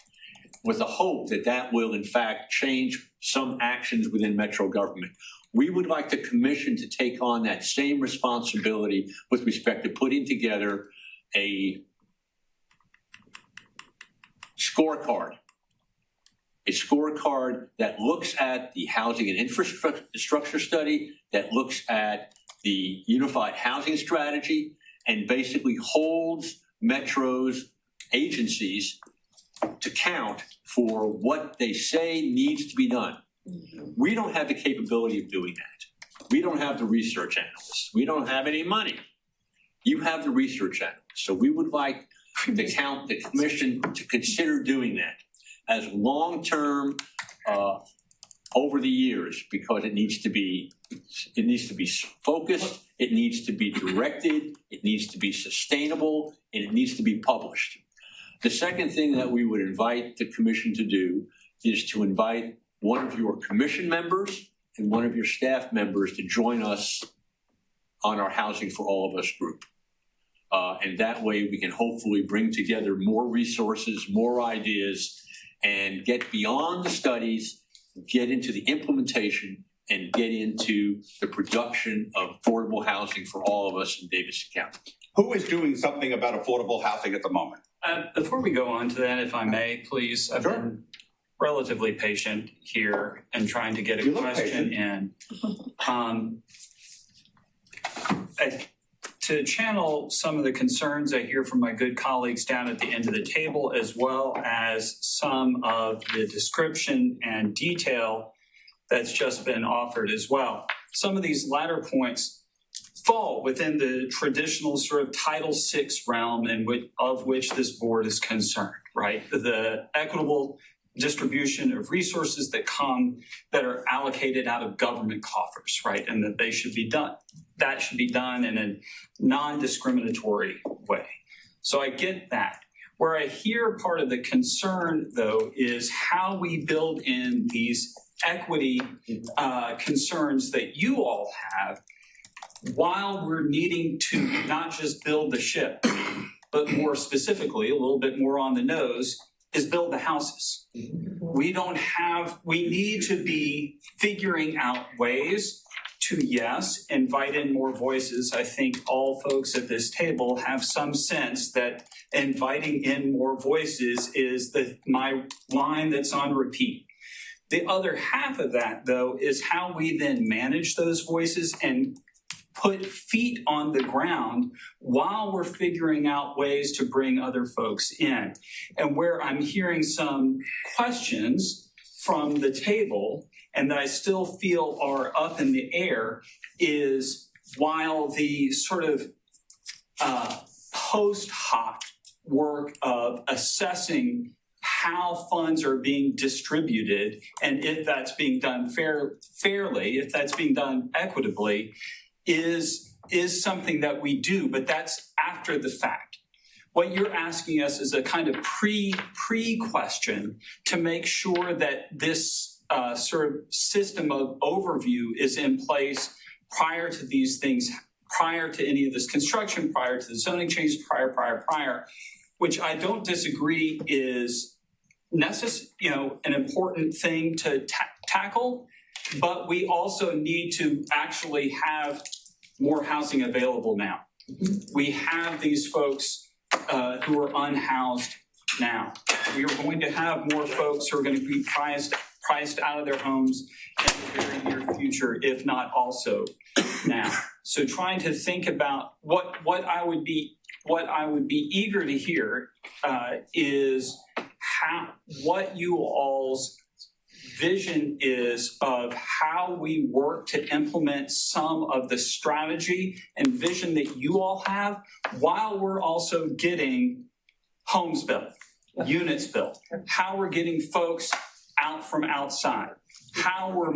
with the hope that that will in fact change some actions within Metro government. We would like the Commission to take on that same responsibility with respect to putting together a scorecard that looks at the housing and infrastructure study, that looks at the unified housing strategy, and basically holds Metro's agencies to count for what they say needs to be done. We don't have the capability of doing that. We don't have the research analysts. We don't have any money. You have the research analysts. So we would like the commission to consider doing that as long-term over the years, because it needs to be focused, it needs to be directed, it needs to be sustainable, and it needs to be published. The second thing that we would invite the commission to do is to invite one of your commission members and one of your staff members to join us on our Housing for All of Us group. And that way we can hopefully bring together more resources, more ideas, and get beyond the studies, get into the implementation, and get into the production of affordable housing for all of us in Davidson County. Who is doing something about affordable housing at the moment? Before we go on to that, if I may, please, I've been relatively patient here and trying to get a question in. To channel some of the concerns I hear from my good colleagues down at the end of the table, as well as some of the description and detail that's just been offered as well. Some of these latter points fall within the traditional sort of Title VI realm of which this board is concerned, right? The equitable distribution of resources that are allocated out of government coffers, right? And that that should be done in a non-discriminatory way. So I get that. Where I hear part of the concern, though, is how we build in these equity concerns that you all have, while we're needing to not just build the ship, but more specifically, a little bit more on the nose, is build the houses. We need to be figuring out ways to, yes, invite in more voices. I think all folks at this table have some sense that inviting in more voices is my line that's on repeat. The other half of that, though, is how we then manage those voices and put feet on the ground while we're figuring out ways to bring other folks in. And where I'm hearing some questions from the table and that I still feel are up in the air is, while the sort of post hoc work of assessing how funds are being distributed and if that's being done fairly, if that's being done equitably, is something that we do, but that's after the fact. What you're asking us is a kind of pre-question to make sure that this sort of system of overview is in place prior to these things, prior to any of this construction, prior to the zoning changes, prior, which I don't disagree is an important thing to tackle. But we also need to actually have more housing available now. We have these folks who are unhoused now. We are going to have more folks who are going to be priced out of their homes in the very near future, if not also now. So trying to think about what I would be eager to hear is what you all's vision is of how we work to implement some of the strategy and vision that you all have, while we're also getting homes built, units built, how we're getting folks out from outside, how we're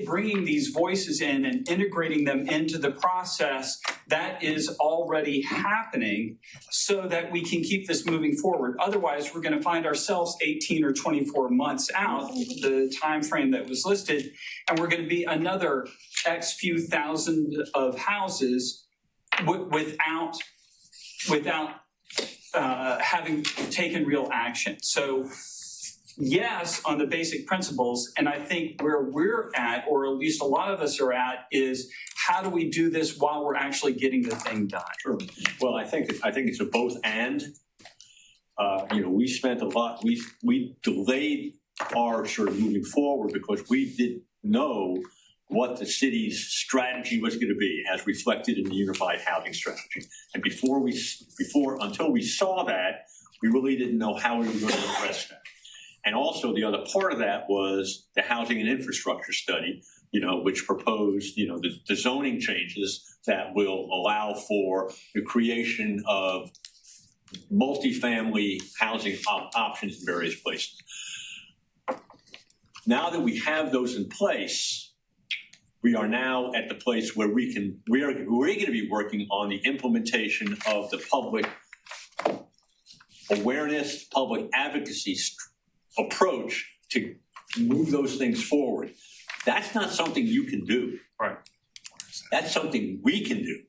bringing these voices in and integrating them into the process that is already happening so that we can keep this moving forward. Otherwise, we're going to find ourselves 18 or 24 months out, the time frame that was listed, and we're going to be another X few thousand of houses without having taken real action. So yes, on the basic principles, and I think where we're at, or at least a lot of us are at, is how do we do this while we're actually getting the thing done? Sure. Well, I think it's a both and. We spent a lot. We delayed our sort of moving forward because we didn't know what the city's strategy was going to be, as reflected in the unified housing strategy. And until we saw that, we really didn't know how we were going to address that. And also the other part of that was the housing and infrastructure study, which proposed, the zoning changes that will allow for the creation of multifamily housing options in various places. Now that we have those in place, we are now at the place where we're going to be working on the implementation of the public awareness, public advocacy approach to move those things forward. That's not something you can do. Right. That's something we can do.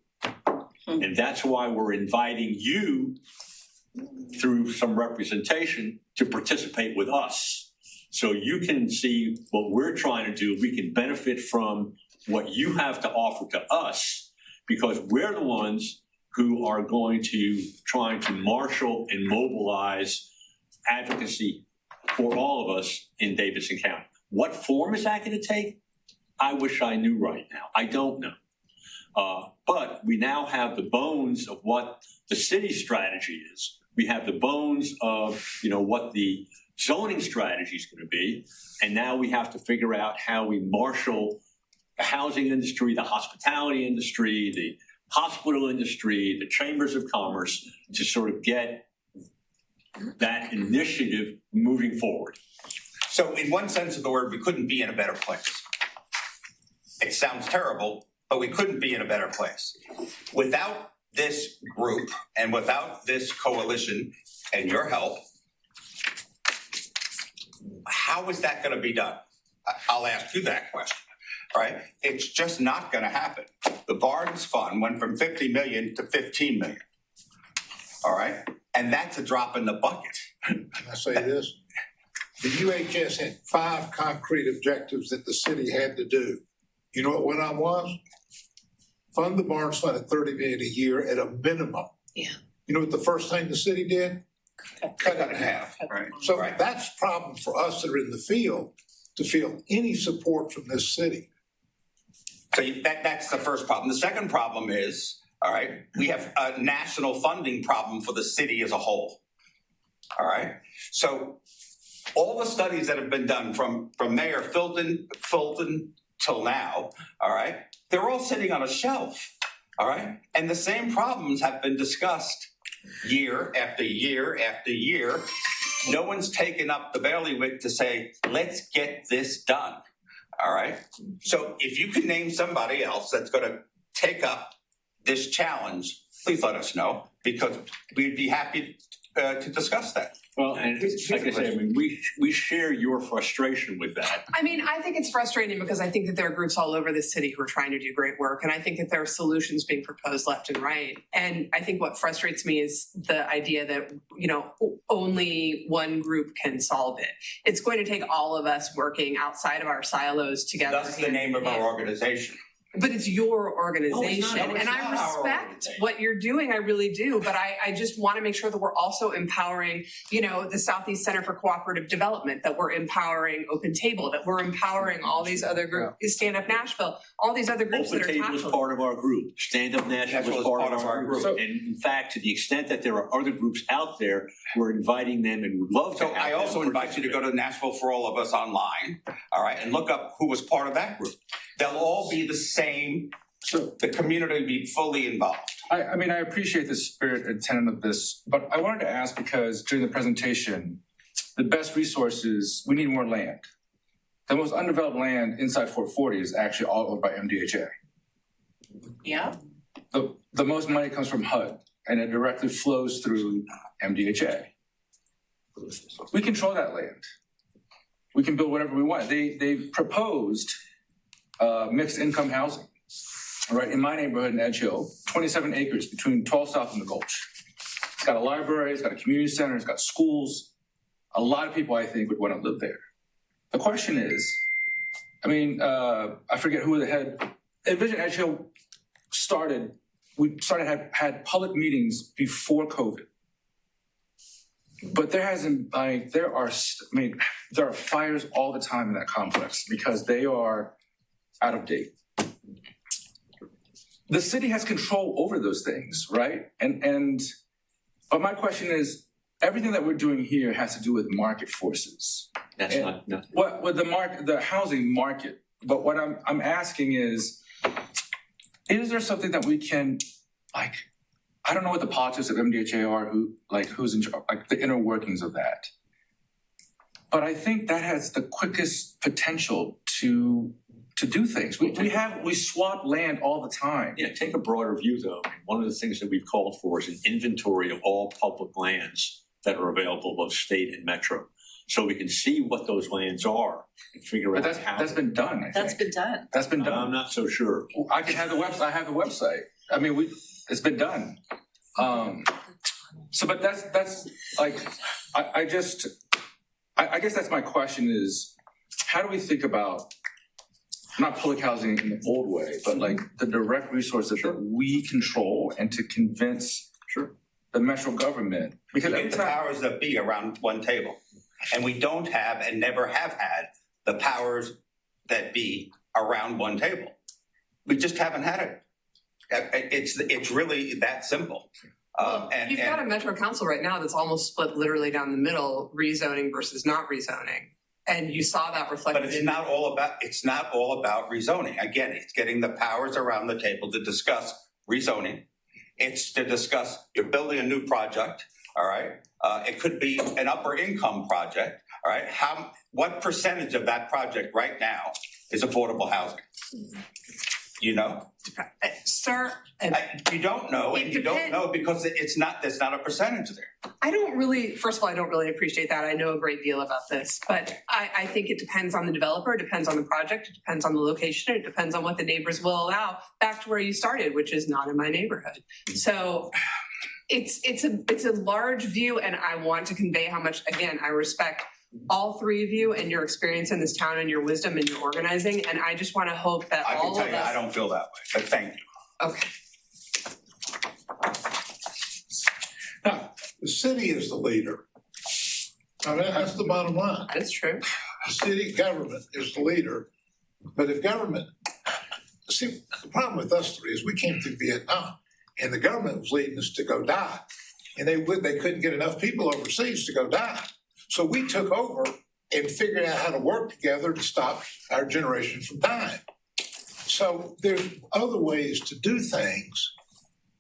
And that's why we're inviting you through some representation to participate with us. So you can see what we're trying to do. We can benefit from what you have to offer to us, because we're the ones who are going to try to marshal and mobilize advocacy for all of us in Davidson County. What form is that going to take? I wish I knew right now. I don't know. But we now have the bones of what the city strategy is. We have the bones of, what the zoning strategy is going to be. And now we have to figure out how we marshal the housing industry, the hospitality industry, the hospital industry, the chambers of commerce to sort of get that initiative moving forward. So in one sense of the word, we couldn't be in a better place. It sounds terrible, but we couldn't be in a better place. Without this group and without this coalition and your help, how is that going to be done? I'll ask you that question, right? It's just not going to happen. The Barnes Fund went from 50 million to 15 million, all right? And that's a drop in the bucket. Can I say this? The UHS had 5 concrete objectives that the city had to do. You know what one of them was? Fund the Barnes Fund at $30 million a year at a minimum. Yeah. You know what the first thing the city did? Cut it in half. Right. So that's a problem for us that are in the field to feel any support from this city. So that's the first problem. The second problem is, all right, we have a national funding problem for the city as a whole. All right. So all the studies that have been done from Mayor Fulton till now, all right, they're all sitting on a shelf. All right. And the same problems have been discussed year after year after year. No one's taken up the bailiwick to say, let's get this done. All right. So if you can name somebody else that's going to take up this challenge, please let us know, because we'd be happy to discuss that. Well, and like I say, we share your frustration with that. I mean, I think it's frustrating because I think that there are groups all over the city who are trying to do great work. And I think that there are solutions being proposed left and right. And I think what frustrates me is the idea that, only one group can solve it. It's going to take all of us working outside of our silos together. That's the name of our organization. But it's your organization. No, it's and I not our respect organization. what you're doing. I really do. But I just want to make sure that we're also empowering, the Southeast Center for Cooperative Development, that we're empowering Open Table, that we're empowering all these other groups, Stand Up Nashville, all these other groups Open that are Table is part of our group. Stand Up Nashville is part of our group. So- And in fact, to the extent that there are other groups out there, we're inviting them and would love to So have I them also invite you to go to Nashville for All of Us online, all right, and look up who was part of that group. They'll all be the same. So The community will be fully involved. I appreciate the spirit and tenet of this, but I wanted to ask because during the presentation, the best resources, we need more land. The most undeveloped land inside Fort 40 is actually all owned by MDHA. Yeah. The most money comes from HUD and it directly flows through MDHA. We control that land. We can build whatever we want. They've proposed mixed income housing. Right, in my neighborhood in Edge Hill, 27 acres between 12 South and the Gulch. It's got a library, it's got a community center, it's got schools. A lot of people, I think, would want to live there. The question is, I forget who the head, Envision Edge Hill had public meetings before COVID. But there are fires all the time in that complex because they are out of date. The city has control over those things, right? But my question is, everything that we're doing here has to do with market forces. That's not. What the housing market but what I'm asking is there something that we can, like, I don't know what the politics of MDHA are, who's in charge, like the inner workings of that. But I think that has the quickest potential to do things. We swap land all the time. Yeah, take a broader view though. One of the things that we've called for is an inventory of all public lands that are available both state and metro. So we can see what those lands are and figure out how. That's been done, I think. That's been done. That's been done. I'm not so sure. I can have the website. I have the website. I mean, it's been done. But that's like, I guess that's my question is, how do we think about not public housing in the old way, but like the direct resources that we control and to convince the metro government? Because Get the powers that be around one table. And we don't have and never have had the powers that be around one table. We just haven't had it. It's really that simple. You've got a Metro Council right now that's almost split literally down the middle, rezoning versus not rezoning. And you saw that reflected. But it's not all about rezoning. Again, it's getting the powers around the table to discuss rezoning. It's to discuss, you're building a new project, all right? It could be an upper income project, all right? What percentage of that project right now is affordable housing? You know? Sir. You don't know, and you don't know because there's not a percentage there. First of all, I don't really appreciate that. I know a great deal about this, but I think it depends on the developer, it depends on the project, it depends on the location, it depends on what the neighbors will allow, back to where you started, which is not in my neighborhood. So it's a large view, and I want to convey how much, again, I respect all three of you and your experience in this town and your wisdom and your organizing. And I just want to hope that I all can tell of you, us. I don't feel that way, but thank you. Okay. Now, the city is the leader. I mean, that's the bottom line. That's true. The city government is the leader. But if government, see, the problem with us three is we came through Vietnam and the government was leading us to go die. And they couldn't get enough people overseas to go die. So we took over and figured out how to work together to stop our generation from dying. So there's other ways to do things.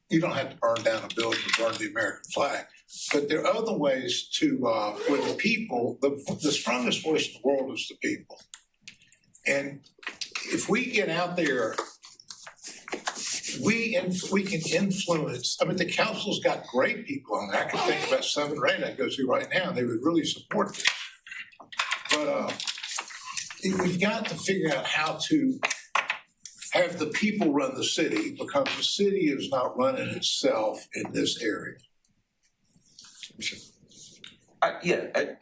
You don't have to burn down a building to burn the American flag, but there are other ways to, where the people, the strongest voice in the world is the people. And if we get out there, we can influence. I mean, the council's got great people on there. I can think about 7 or 8 I go to right now, and they would really support this. But we've got to figure out how to have the people run the city, because the city is not running itself in this area.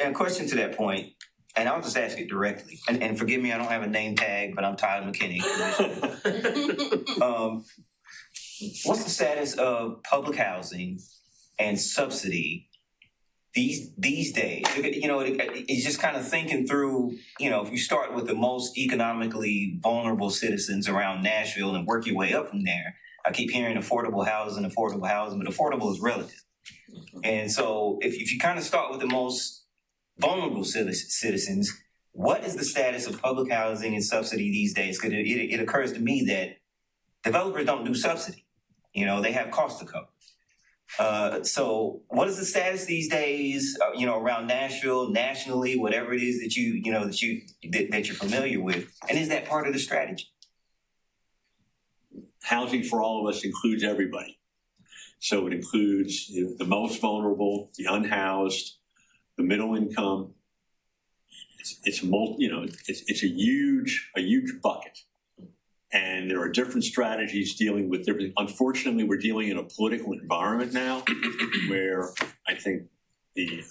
And question to that point, and I'll just ask it directly. And forgive me, I don't have a name tag, but I'm Todd McKinney. What's the status of public housing and subsidy these days? You know, it's just kind of thinking through, you know, if you start with the most economically vulnerable citizens around Nashville and work your way up from there. I keep hearing affordable housing, but affordable is relative. And so if you kind of start with the most vulnerable citizens, what is the status of public housing and subsidy these days? Because it occurs to me that developers don't do subsidy. You know, they have cost to cover. So what is the status these days, you know, around Nashville, nationally, whatever it is that you're familiar with? And is that part of the strategy? Housing for all of us includes everybody. So it includes the most vulnerable, the unhoused, the middle income. It's a huge bucket. And there are different strategies dealing with different. Unfortunately, we're dealing in a political environment now where I think the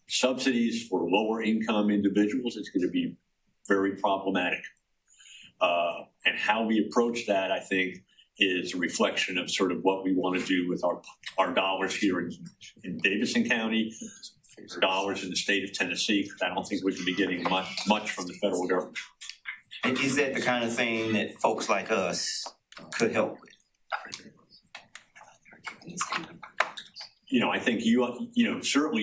subsidies for lower income individuals is going to be very problematic. And how we approach that, I think, is a reflection of sort of what we want to do with our dollars here in Davidson County, dollars in the state of Tennessee, because I don't think we're going to be getting much from the federal government. And is that the kind of thing that folks like us could help with? You know, I think certainly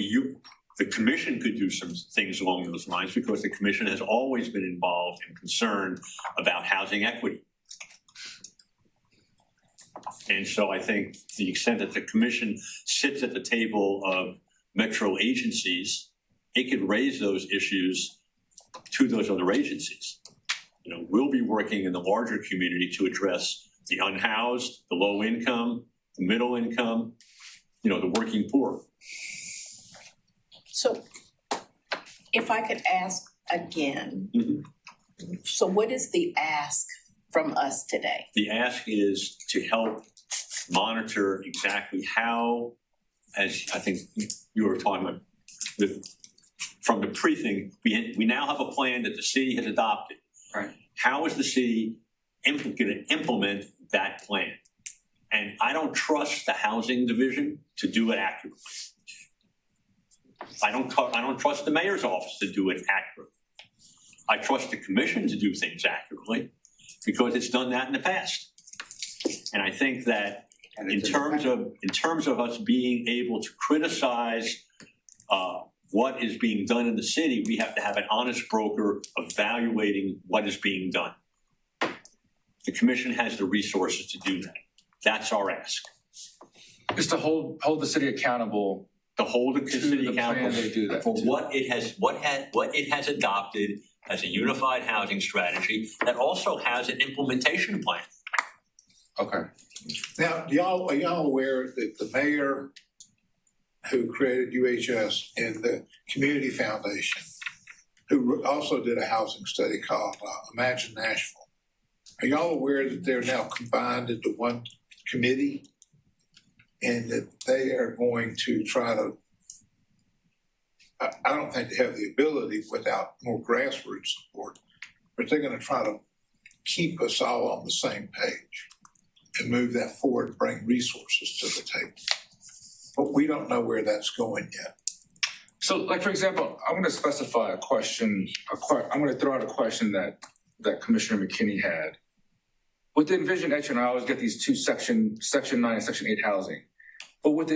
The commission could do some things along those lines because the commission has always been involved and concerned about housing equity. And so I think to the extent that the commission sits at the table of metro agencies, it could raise those issues to those other agencies. You know, we'll be working in the larger community to address the unhoused, the low income, the middle income, you know, the working poor. So if I could ask again, so what is the ask from us today? The ask is to help monitor exactly how, as I think you were talking about, from the briefing, we now have a plan that the city has adopted. Right. How is the city going to implement that plan? And I don't trust the housing division to do it accurately. I don't trust the mayor's office to do it accurately. I trust the commission to do things accurately because it's done that in the past. And I think that in terms of us being able to criticize what is being done in the city, we have to have an honest broker evaluating what is being done. The commission has the resources to do that. That's our ask. Is to hold the city accountable. To hold the city the accountable plan they do that for to. what it has adopted as a unified housing strategy that also has an implementation plan. Okay. Now, are y'all aware that the mayor who created UHS and the Community Foundation, who also did a housing study called Imagine Nashville, are y'all aware that they're now combined into one committee and that they are going to try to, I don't think they have the ability without more grassroots support, but they're going to try to keep us all on the same page and move that forward, bring resources to the table. But we don't know where that's going yet. So, like, for example, I'm going to specify a question. I'm going to throw out a question that Commissioner McKinney had. With the Envision H, and I always get these two section 9 and section 8 housing. But with the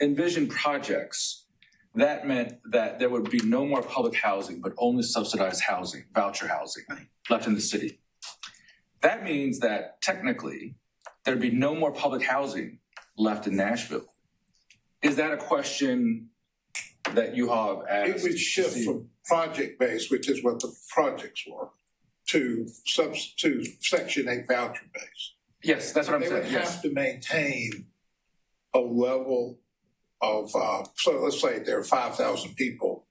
Envision projects, that meant that there would be no more public housing, but only subsidized housing, voucher housing left in the city. That means that technically there'd be no more public housing left in Nashville. Is that a question that you have asked? It would shift from project-based, which is what the projects were, to Section 8 voucher-based. Yes, that's what I'm saying. They would have to maintain a level of, so let's say there are 5,000 people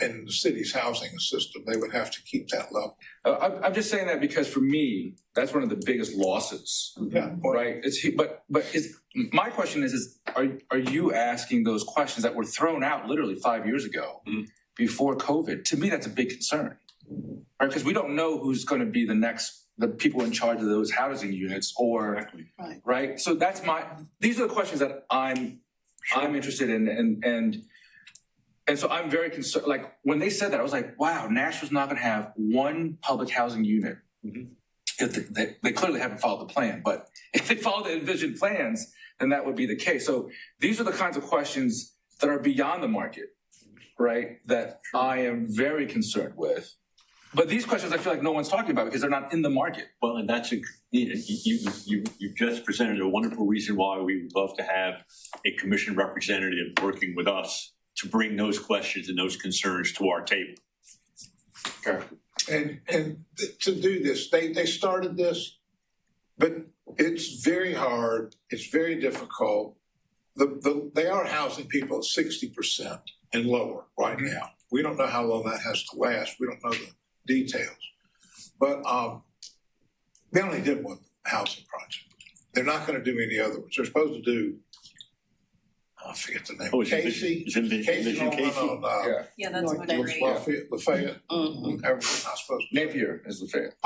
in the city's housing system. They would have to keep that level. I'm just saying that because for me, that's one of the biggest losses. Yeah. Right. My question is are you asking those questions that were thrown out literally 5 years ago before COVID? To me, that's a big concern, right? Because we don't know who's going to be the people in charge of those housing units, or right. So these are the questions that I'm interested in, and so I'm very concerned. Like when they said that, I was like, wow, Nashville's not going to have one public housing unit. If they clearly haven't followed the plan, but if they follow the envisioned plans, then that would be the case. So these are the kinds of questions that are beyond the market, right? That I am very concerned with. But these questions I feel like no one's talking about because they're not in the market. Well, and that's you just presented a wonderful reason why we would love to have a commission representative working with us to bring those questions and those concerns to our table. Okay. And to do this, they started this, but it's very hard. It's very difficult. They are housing people at 60% and lower right now. We don't know how long that has to last. We don't know the details. But they only did one housing project. They're not going to do any other ones. They're supposed to do, I forget the name. Casey. Yeah, that's what I read. Lafayette. Everyone's not supposed to. Napier is Lafayette.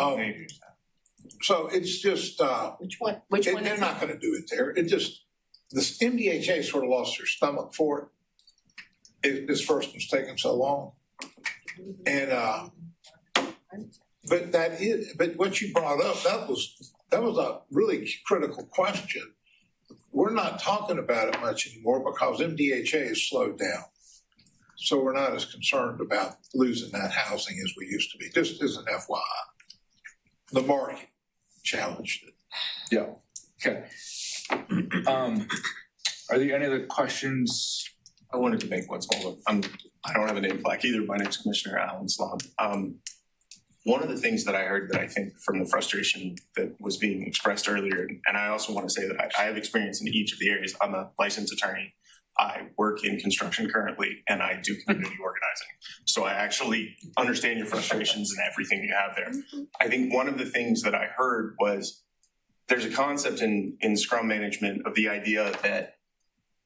So it's just Which one? Which one? they're not going to do it there. It just this MDHA sort of lost their stomach for it. This first one's taking so long, and but what you brought up that was a really critical question. We're not talking about it much anymore because MDHA is slowed down. So we're not as concerned about losing that housing as we used to be, just as an FYI. The market challenged it. Yeah, okay. Are there any other questions? I wanted to make one small one. I don't have a name plaque either. My name's Commissioner Alan Sloan. One of the things that I heard that I think from the frustration that was being expressed earlier, and I also want to say that I have experience in each of the areas. I'm a licensed attorney. I work in construction currently, and I do community organizing. So I actually understand your frustrations and everything you have there. I think one of the things that I heard was there's a concept in Scrum management of the idea that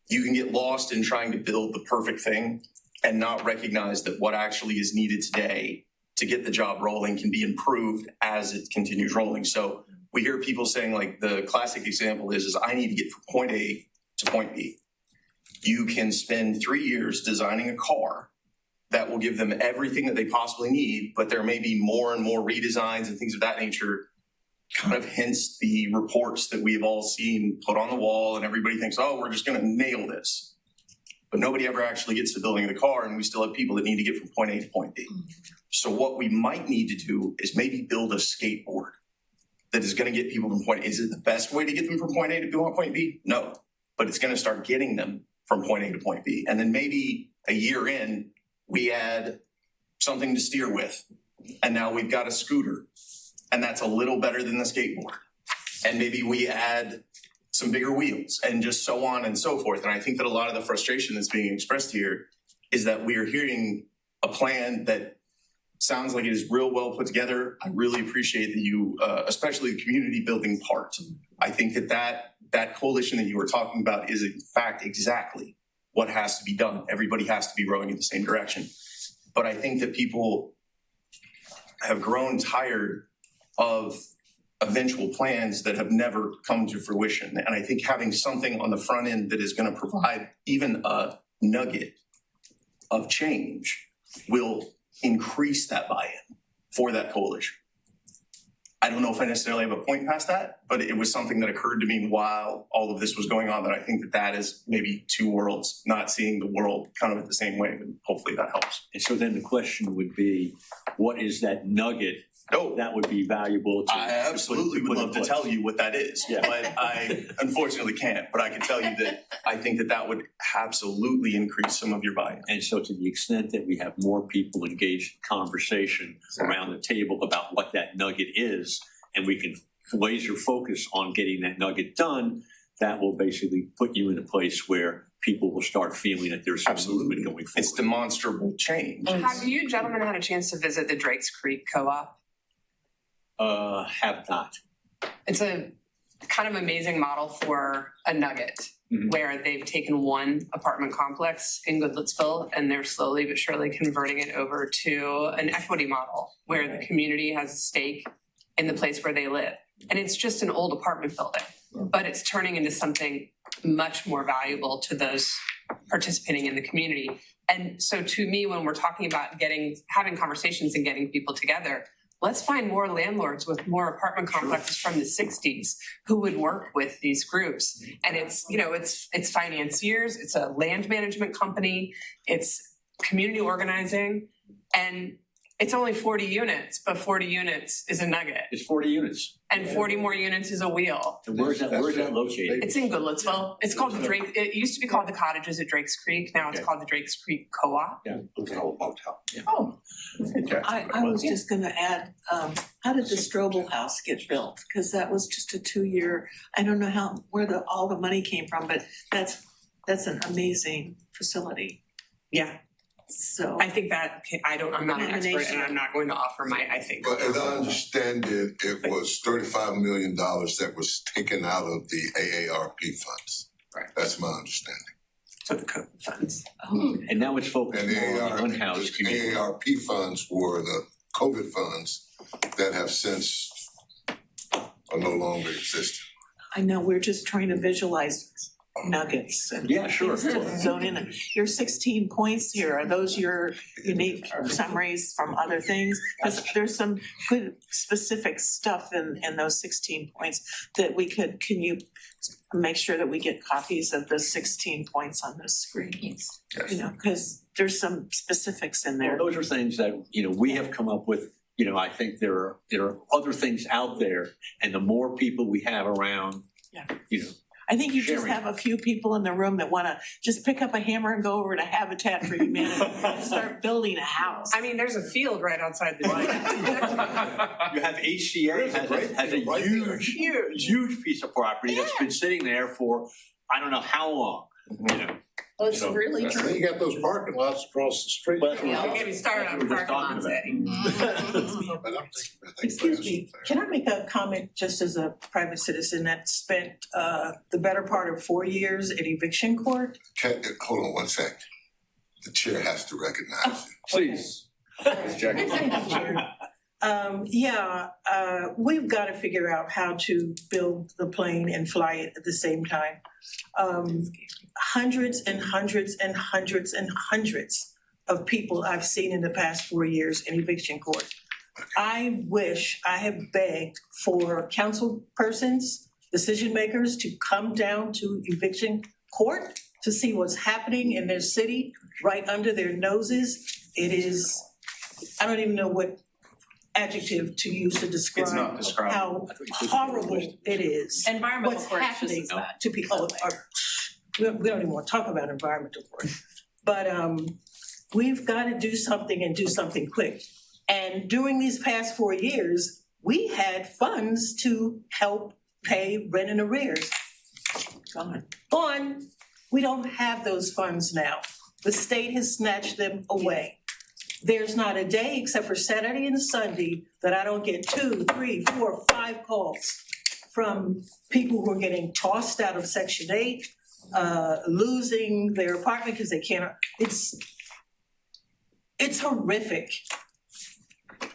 you can get lost in trying to build the perfect thing and not recognize that what actually is needed today to get the job rolling can be improved as it continues rolling. So we hear people saying, like, the classic example is I need to get from point A to point B. You can spend 3 years designing a car that will give them everything that they possibly need, but there may be more and more redesigns and things of that nature, kind of hence the reports that we've all seen put on the wall, and everybody thinks, oh, we're just going to nail this. But nobody ever actually gets to building the car, and we still have people that need to get from point A to point B. So what we might need to do is maybe build a skateboard that is going to get people from point A. Is it the best way to get them from point A to point B? No, but it's going to start getting them from point A to point B. And then maybe a year in, we add something to steer with, and now we've got a scooter, and that's a little better than the skateboard. And maybe we add some bigger wheels, and just so on and so forth. And I think that a lot of the frustration that's being expressed here is that we are hearing a plan that sounds like it is real well put together. I really appreciate that you, especially the community building part. I think that coalition that you were talking about is in fact exactly what has to be done. Everybody has to be rowing in the same direction. But I think that people have grown tired of eventual plans that have never come to fruition. And I think having something on the front end that is going to provide even a nugget of change will increase that buy-in for that coalition. I don't know if I necessarily have a point past that, but it was something that occurred to me while all of this was going on, that I think that is maybe two worlds, not seeing the world kind of at the same way, but hopefully that helps. And so then the question would be, what is that nugget that would be valuable to? I absolutely would love to tell you what that is, Yeah. but I unfortunately can't. But I can tell you that I think that would absolutely increase some of your buy-in. And so to the extent that we have more people engaged in conversation around the table about what that nugget is, and we can laser focus on getting that nugget done, that will basically put you in a place where people will start feeling that there's some movement going forward. It's demonstrable change. Have you gentlemen had a chance to visit the Drakes Creek Co-op? Have not. It's a kind of amazing model for a nugget, where they've taken one apartment complex in Goodlettsville and they're slowly but surely converting it over to an equity model where the community has a stake in the place where they live. And it's just an old apartment building, but it's turning into something much more valuable to those participating in the community. And so to me, when we're talking about having conversations and getting people together, let's find more landlords with more apartment complexes from the 60s who would work with these groups. And it's financiers, it's a land management company, it's community organizing, and it's only 40 units, but 40 units is a nugget. It's 40 units. And 40 more units is a wheel. And where's that located? It's in Goodlettsville. It's called it used to be called the Cottages at Drakes Creek. Now it's called the Drakes Creek Co-op. Yeah, okay. Oh, I was just gonna add, how did the Strobel House get built? Because that was just a 2-year, I don't know where all the money came from, but that's an amazing facility. Yeah. So I think that I'm not an expert and I'm not going to offer I think. But as I understand it, it was $35 million that was taken out of the AARP funds. Right. That's my understanding. So the COVID funds. And now it's focused And more on unhoused the communities. AARP funds were the COVID funds that have since are no longer existent. I know, we're just trying to visualize nuggets and Yeah, sure. things to zone in. Your 16 points here, are those your unique summaries from other things? Because there's some good specific stuff in those 16 points that can you make sure that we get copies of the 16 points on the screen? Yes. You know, because there's some specifics in there. Well, those are things that, we have come up with. I think there are other things out there, and the more people we have around, Yeah. I think you just sharing. have a few people in the room that want to just pick up a hammer and go over to Habitat for Humanity and start building a house. I mean, there's a field right outside the building. You have HCA has a huge piece of property that's been sitting there for I don't know how long. Well, it's really true. You got those parking lots across the street. But- Don't get me started on parking lots, Eddie. Excuse me, can I make a comment just as a private citizen that spent the better part of 4 years in eviction court? Hold on one sec. The chair has to recognize you. Please. Ms. Jackie. We've got to figure out how to build the plane and fly it at the same time. Hundreds and hundreds and hundreds and hundreds of people I've seen in the past 4 years in eviction court. I wish I have begged for council persons, decision makers to come down to eviction court to see what's happening in their city right under their noses. It is, I don't even know what adjective to use to describe It's not describable. how horrible it is. Environmental What's court happening just that. to people. We don't even want to talk about environmental court. But we've got to do something and do something quick. And during these past 4 years, we had funds to help pay rent in arrears. Gone. We don't have those funds now. The state has snatched them away. There's not a day except for Saturday and Sunday that I don't get 2, 3, 4, 5 calls from people who are getting tossed out of Section 8, losing their apartment because they can't. It's horrific.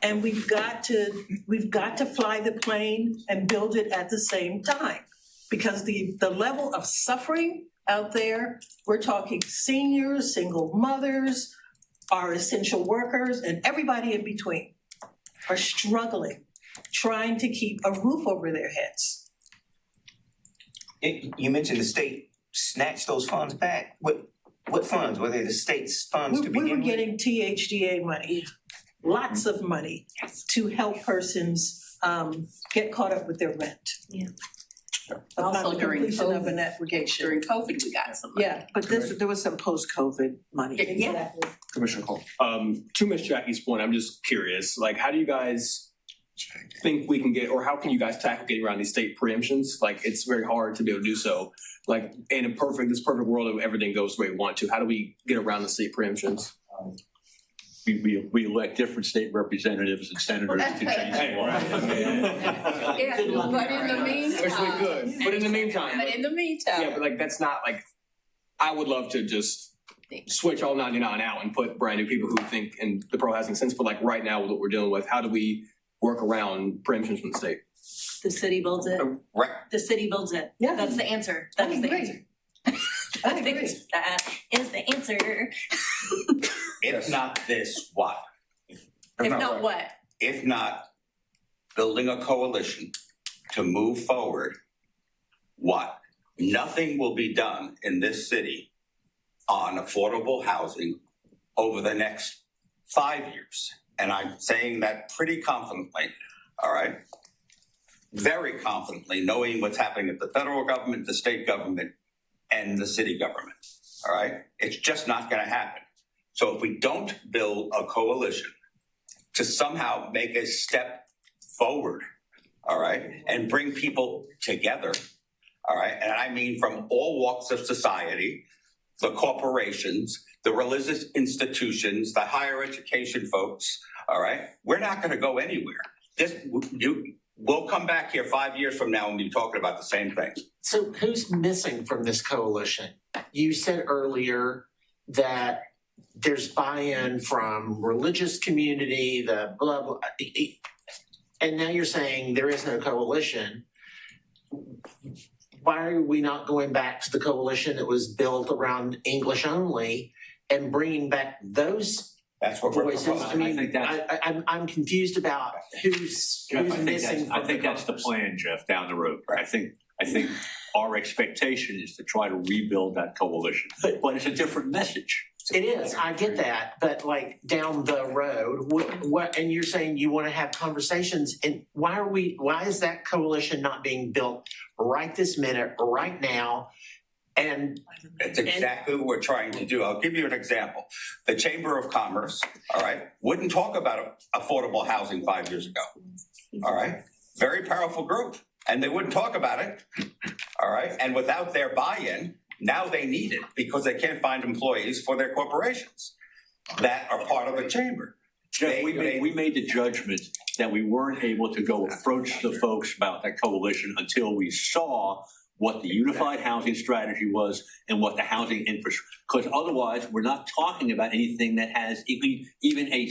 And we've got to fly the plane and build it at the same time. Because the level of suffering out there, we're talking seniors, single mothers, our essential workers, and everybody in between are struggling, trying to keep a roof over their heads. You mentioned the state snatched those funds back. What funds? Were they the state's funds to begin We were with? getting THDA money, lots of money to help persons get caught up with their rent. Yeah. Upon Also the during completion of COVID. an application. During COVID, we got some money. Yeah, but there was some post-COVID money. Yeah. Commissioner Cole. To Ms. Jackie's point, I'm just curious, like, how do you guys think we can get, or how can you guys tackle getting around these state preemptions? Like, it's very hard to be able to do so. Like, in this perfect world of everything goes the way we want to, how do we get around the state preemptions? We elect different state representatives and senators to change the law. Yeah, but in the meantime. Which we could, but in the meantime. But in the meantime. Yeah, but like, that's not like, I would love to just switch all 99 out and put brand new people who think in the pro-housing sense, but like right now with what we're dealing with, how do we work around preemptions from the state? The city builds it. Right. The city builds it. Yeah. That's the answer. That is the agree. answer. I agree. That is the answer. If not this, what? If not what? If not building a coalition to move forward, what? Nothing will be done in this city on affordable housing over the next 5 years. And I'm saying that pretty confidently, all right? Very confidently, knowing what's happening at the federal government, the state government, and the city government, all right? It's just not gonna happen. So if we don't build a coalition to somehow make a step forward, all right, and bring people together, all right, and I mean from all walks of society, the corporations, the religious institutions, the higher education folks, all right, we're not gonna go anywhere. We'll come back here 5 years from now and be talking about the same thing. So who's missing from this coalition? You said earlier that there's buy-in from religious community, the blah, blah, and now you're saying there is no coalition. why are we not going back to the coalition that was built around English only and bringing back those That's what we're voices? proposing. I mean, I think that's- I'm confused about who's missing. I think that's the plan, Jeff, down the road. I think our expectation is to try to rebuild that coalition, but it's a different message. It is, I get that, but like down the road, what, and you're saying you want to have conversations, and why is that coalition not being built right this minute, right now? And it's exactly what we're trying to do. I'll give you an example. The Chamber of Commerce, all right, wouldn't talk about affordable housing 5 years ago. All right, very powerful group, and they wouldn't talk about it. All right, and without their buy-in, now they need it because they can't find employees for their corporations that are part of the chamber. Jeff, we made the judgment that we weren't able to go approach the folks about that coalition until we saw what the unified housing strategy was and what the housing infrastructure, because otherwise we're not talking about anything that has even a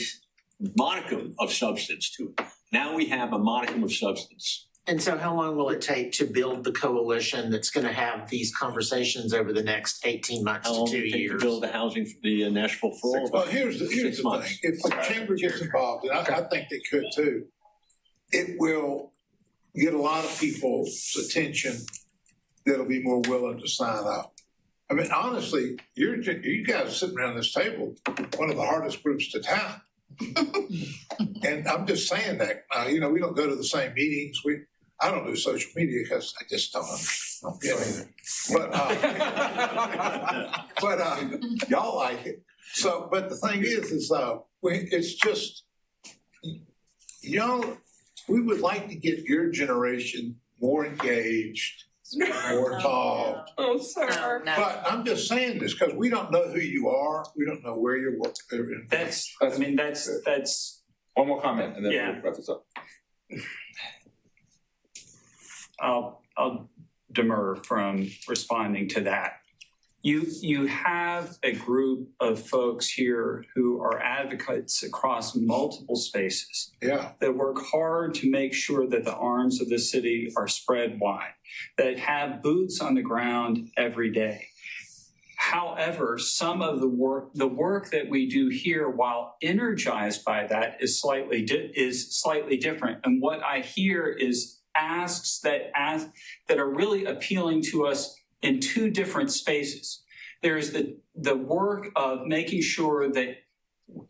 modicum of substance to it. Now we have a modicum of substance. And so how long will it take to build the coalition that's going to have these conversations over the next 18 months to 2 years? To build the housing for the Nashville for all. Well, here's the thing. If the chamber gets involved, and I think they could too, it will get a lot of people's attention that'll be more willing to sign up. I mean, honestly, you guys sitting around this table, one of the hardest groups to town. And I'm just saying that, we don't go to the same meetings. I don't do social media because I just don't get it. But y'all like it. So, but the thing is it's just, we would like to get your generation more engaged, more involved. Oh, sir. But I'm just saying this because we don't know who you are. We don't know where you work. That's one more comment and then Yeah. we'll wrap this up. I'll demur from responding to that. You have a group of folks here who are advocates across multiple spaces. Yeah. That work hard to make sure that the arms of the city are spread wide, that have boots on the ground every day. However, some of the work that we do here, while energized by that, is slightly different. And what I hear is asks that are really appealing to us in two different spaces. There's the work of making sure that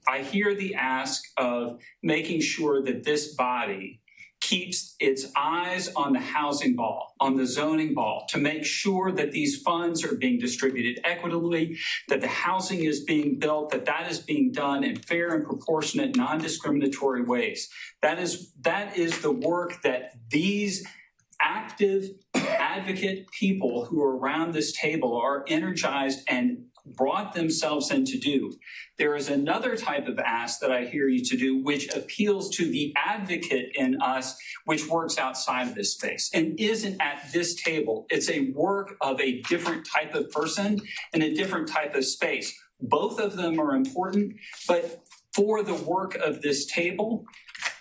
I hear the ask of making sure that this body keeps its eyes on the housing ball, on the zoning ball, to make sure that these funds are being distributed equitably, that the housing is being built, that is being done in fair and proportionate, non-discriminatory ways. That is the work that these active advocate people who are around this table are energized and brought themselves in to do. There is another type of ask that I hear you to do, which appeals to the advocate in us, which works outside of this space and isn't at this table. It's a work of a different type of person in a different type of space. Both of them are important, but for the work of this table,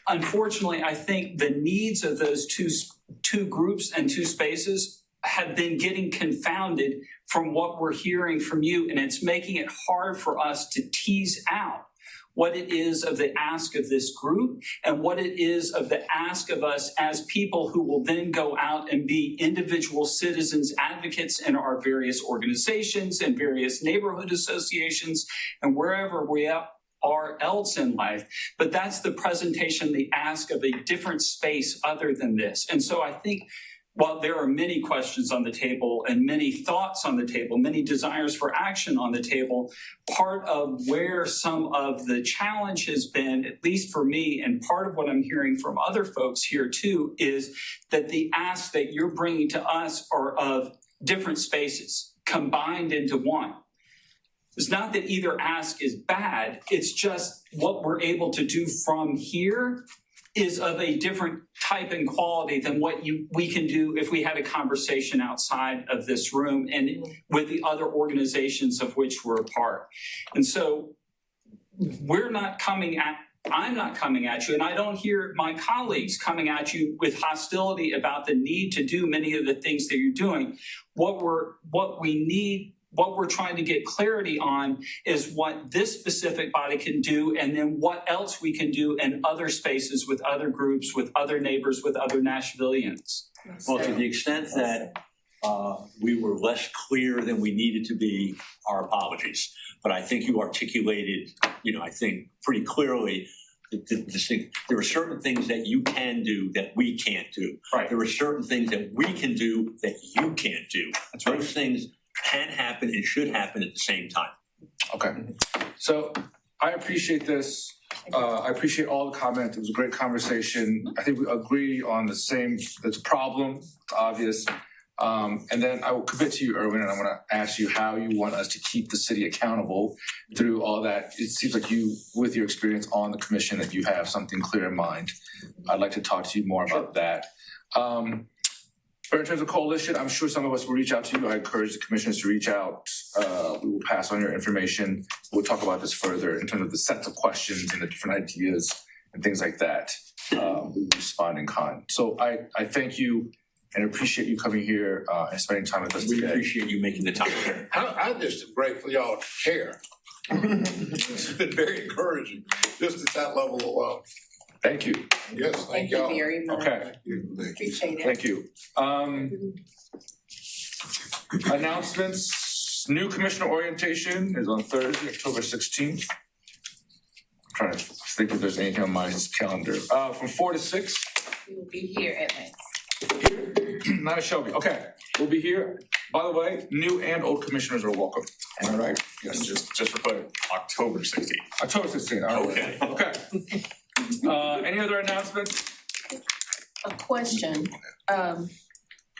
unfortunately, I think the needs of those two groups and two spaces have been getting confounded from what we're hearing from you, and it's making it hard for us to tease out what it is of the ask of this group and what it is of the ask of us as people who will then go out and be individual citizens advocates in our various organizations and various neighborhood associations and wherever we are else in life. But that's the presentation, the ask of a different space other than this. And so I think while there are many questions on the table and many thoughts on the table, many desires for action on the table, part of where some of the challenge has been, at least for me, and part of what I'm hearing from other folks here too, is that the asks that you're bringing to us are of different spaces combined into one. It's not that either ask is bad, it's just what we're able to do from here is of a different type and quality than what we can do if we had a conversation outside of this room and with the other organizations of which we're a part. And so we're not coming I'm not coming at you, and I don't hear my colleagues coming at you with hostility about the need to do many of the things that you're doing. What we're trying to get clarity on is what this specific body can do, and then what else we can do in other spaces with other groups, with other neighbors, with other Nashvillians. Well, to the extent that we were less clear than we needed to be, our apologies. But I think you articulated, I think pretty clearly there are certain things that you can do that we can't do. Right. There are certain things that we can do that you can't do. That's right. Those things can happen and should happen at the same time. Okay. So I appreciate this. I appreciate all the comments. It was a great conversation. I think we agree on the same, it's a problem, it's obvious. And then I will commit to you, Erwin, and I want to ask you how you want us to keep the city accountable through all that. It seems like you, with your experience on the commission, that you have something clear in mind. I'd like to talk to you more about that. But in terms of coalition, I'm sure some of us will reach out to you. I encourage the commissioners to reach out. We will pass on your information. We'll talk about this further in terms of the sets of questions and the different ideas and things like that. We'll respond in kind. So I thank you and appreciate you coming here and spending time with us today. We appreciate you making the time. I just am grateful y'all care. It's been very encouraging, just at that level alone. Thank you. Yes, thank y'all. you very much. Okay. Appreciate it. Thank you. Announcements. New commissioner orientation is on Thursday, October 16th. I'm trying to think if there's anything on my calendar. From 4 to 6. We will be here at Lentz. Not a Shelby. Okay. We'll be here. By the way, new and old commissioners are welcome. All right. Yes, just for clarity, October 16th. October 16th. All right. Okay. Okay. Any other announcements? A question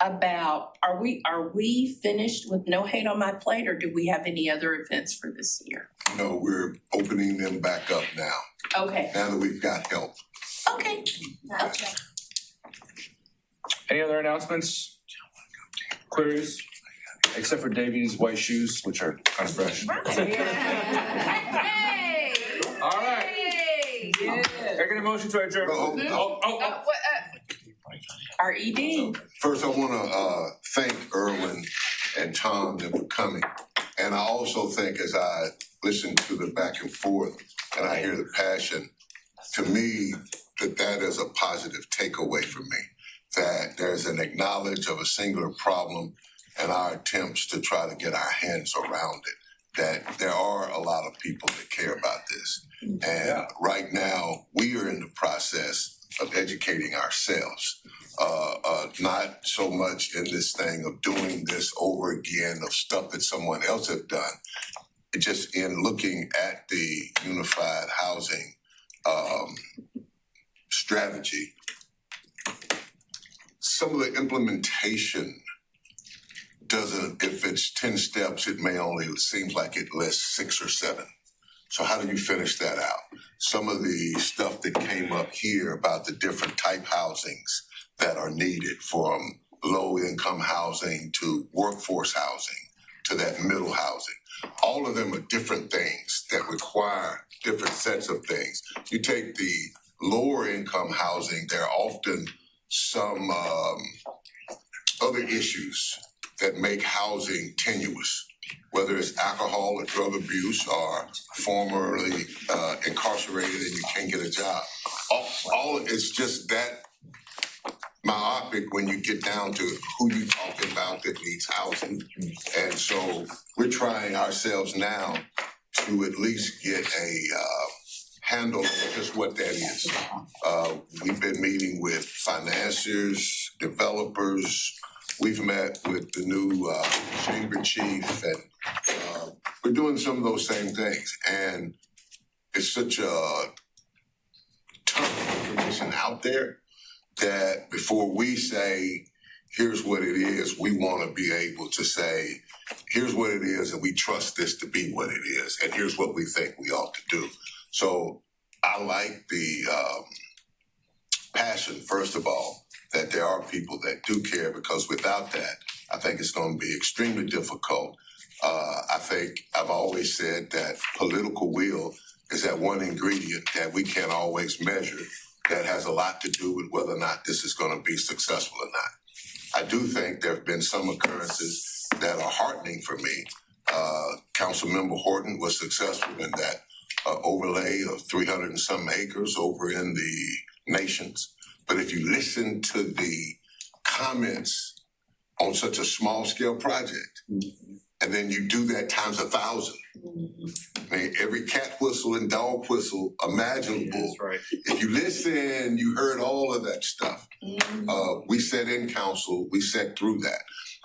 about, are we finished with No Hate on My Plate, or do we have any other events for this year? No, we're opening them back up now, Okay, now that we've got help. okay. Any other announcements? Queries? Except for Davies' white shoes, which are kind of fresh. Hey! All right. Yeah. Taking a motion to adjourn. RED. First, I want to thank Erwin and Tom for coming. And I also think, as I listen to the back and forth and I hear the passion, to me, that is a positive takeaway for me. That there's an acknowledge of a singular problem and our attempts to try to get our hands around it. That there are a lot of people that care about this. And right now, we are in the process of educating ourselves. Not so much in this thing of doing this over again of stuff that someone else have done. Just in looking at the unified housing strategy, some of the implementation doesn't, if it's 10 steps, it may only, it seems like it lists 6 or 7. So how do you finish that out? Some of the stuff that came up here about the different type housings that are needed, from low income housing to workforce housing to that middle housing. All of them are different things that require different sets of things. You take the lower income housing, there are often some other issues that make housing tenuous, whether it's alcohol or drug abuse or formerly incarcerated and you can't get a job. All it's just that myopic when you get down to who you talking about that needs housing. And so we're trying ourselves now to at least get a handle on just what that is. We've been meeting with financiers, developers. We've met with the new chamber chief, and we're doing some of those same things. And it's such a tough information out there that before we say, here's what it is, we want to be able to say, here's what it is, and we trust this to be what it is, and here's what we think we ought to do. So I like the passion, first of all, that there are people that do care, because without that, I think it's going to be extremely difficult. I think I've always said that political will is that one ingredient that we can't always measure that has a lot to do with whether or not this is going to be successful or not. I do think there have been some occurrences that are heartening for me. Councilmember Horton was successful in that overlay of 300 and some acres over in the Nations. But if you listen to the comments on such a small scale project, and then you do that times 1,000, I mean, every cat whistle and dog whistle imaginable. Right. If you listen, you heard all of that stuff. We sat in council, we sat through that.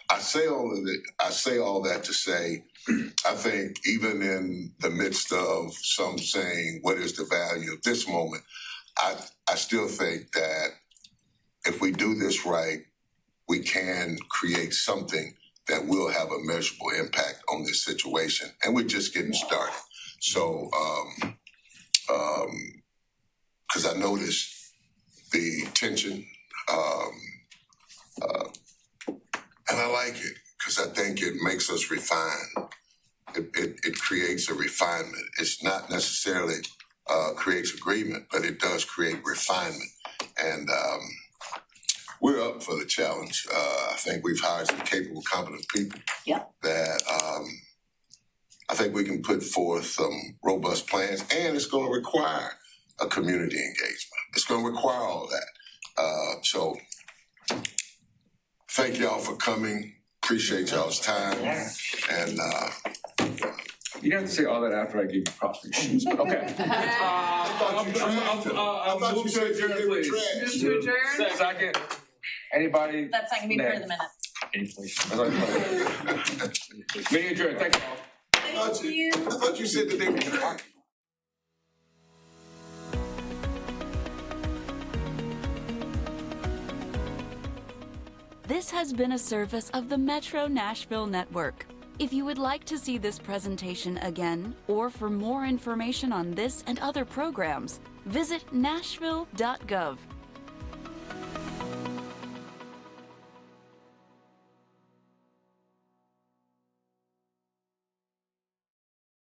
I say all that to say, I think even in the midst of some saying, what is the value of this moment? I still think that if we do this right, we can create something that will have a measurable impact on this situation. And we're just getting started. So, because I noticed the tension, and I like it because I think it makes us refine. It creates a refinement. It's not necessarily creates agreement, but it does create refinement. And we're up for the challenge. I think we've hired some capable, competent people that I think we can put forth some robust plans, and it's going to require a community engagement. It's going to require all of that. So thank y'all for coming. Appreciate y'all's time. And You didn't have to say all that after I gave you props for your shoes, but okay. I'll move to adjourn, please. Move to adjourn? Second. Anybody? That's not gonna be part of the minutes. Meeting adjourned. Thank you all. Thank you. I thought you said that they were talking. This has been a service of the Metro Nashville Network. If you would like to see this presentation again, or for more information on this and other programs, visit nashville.gov.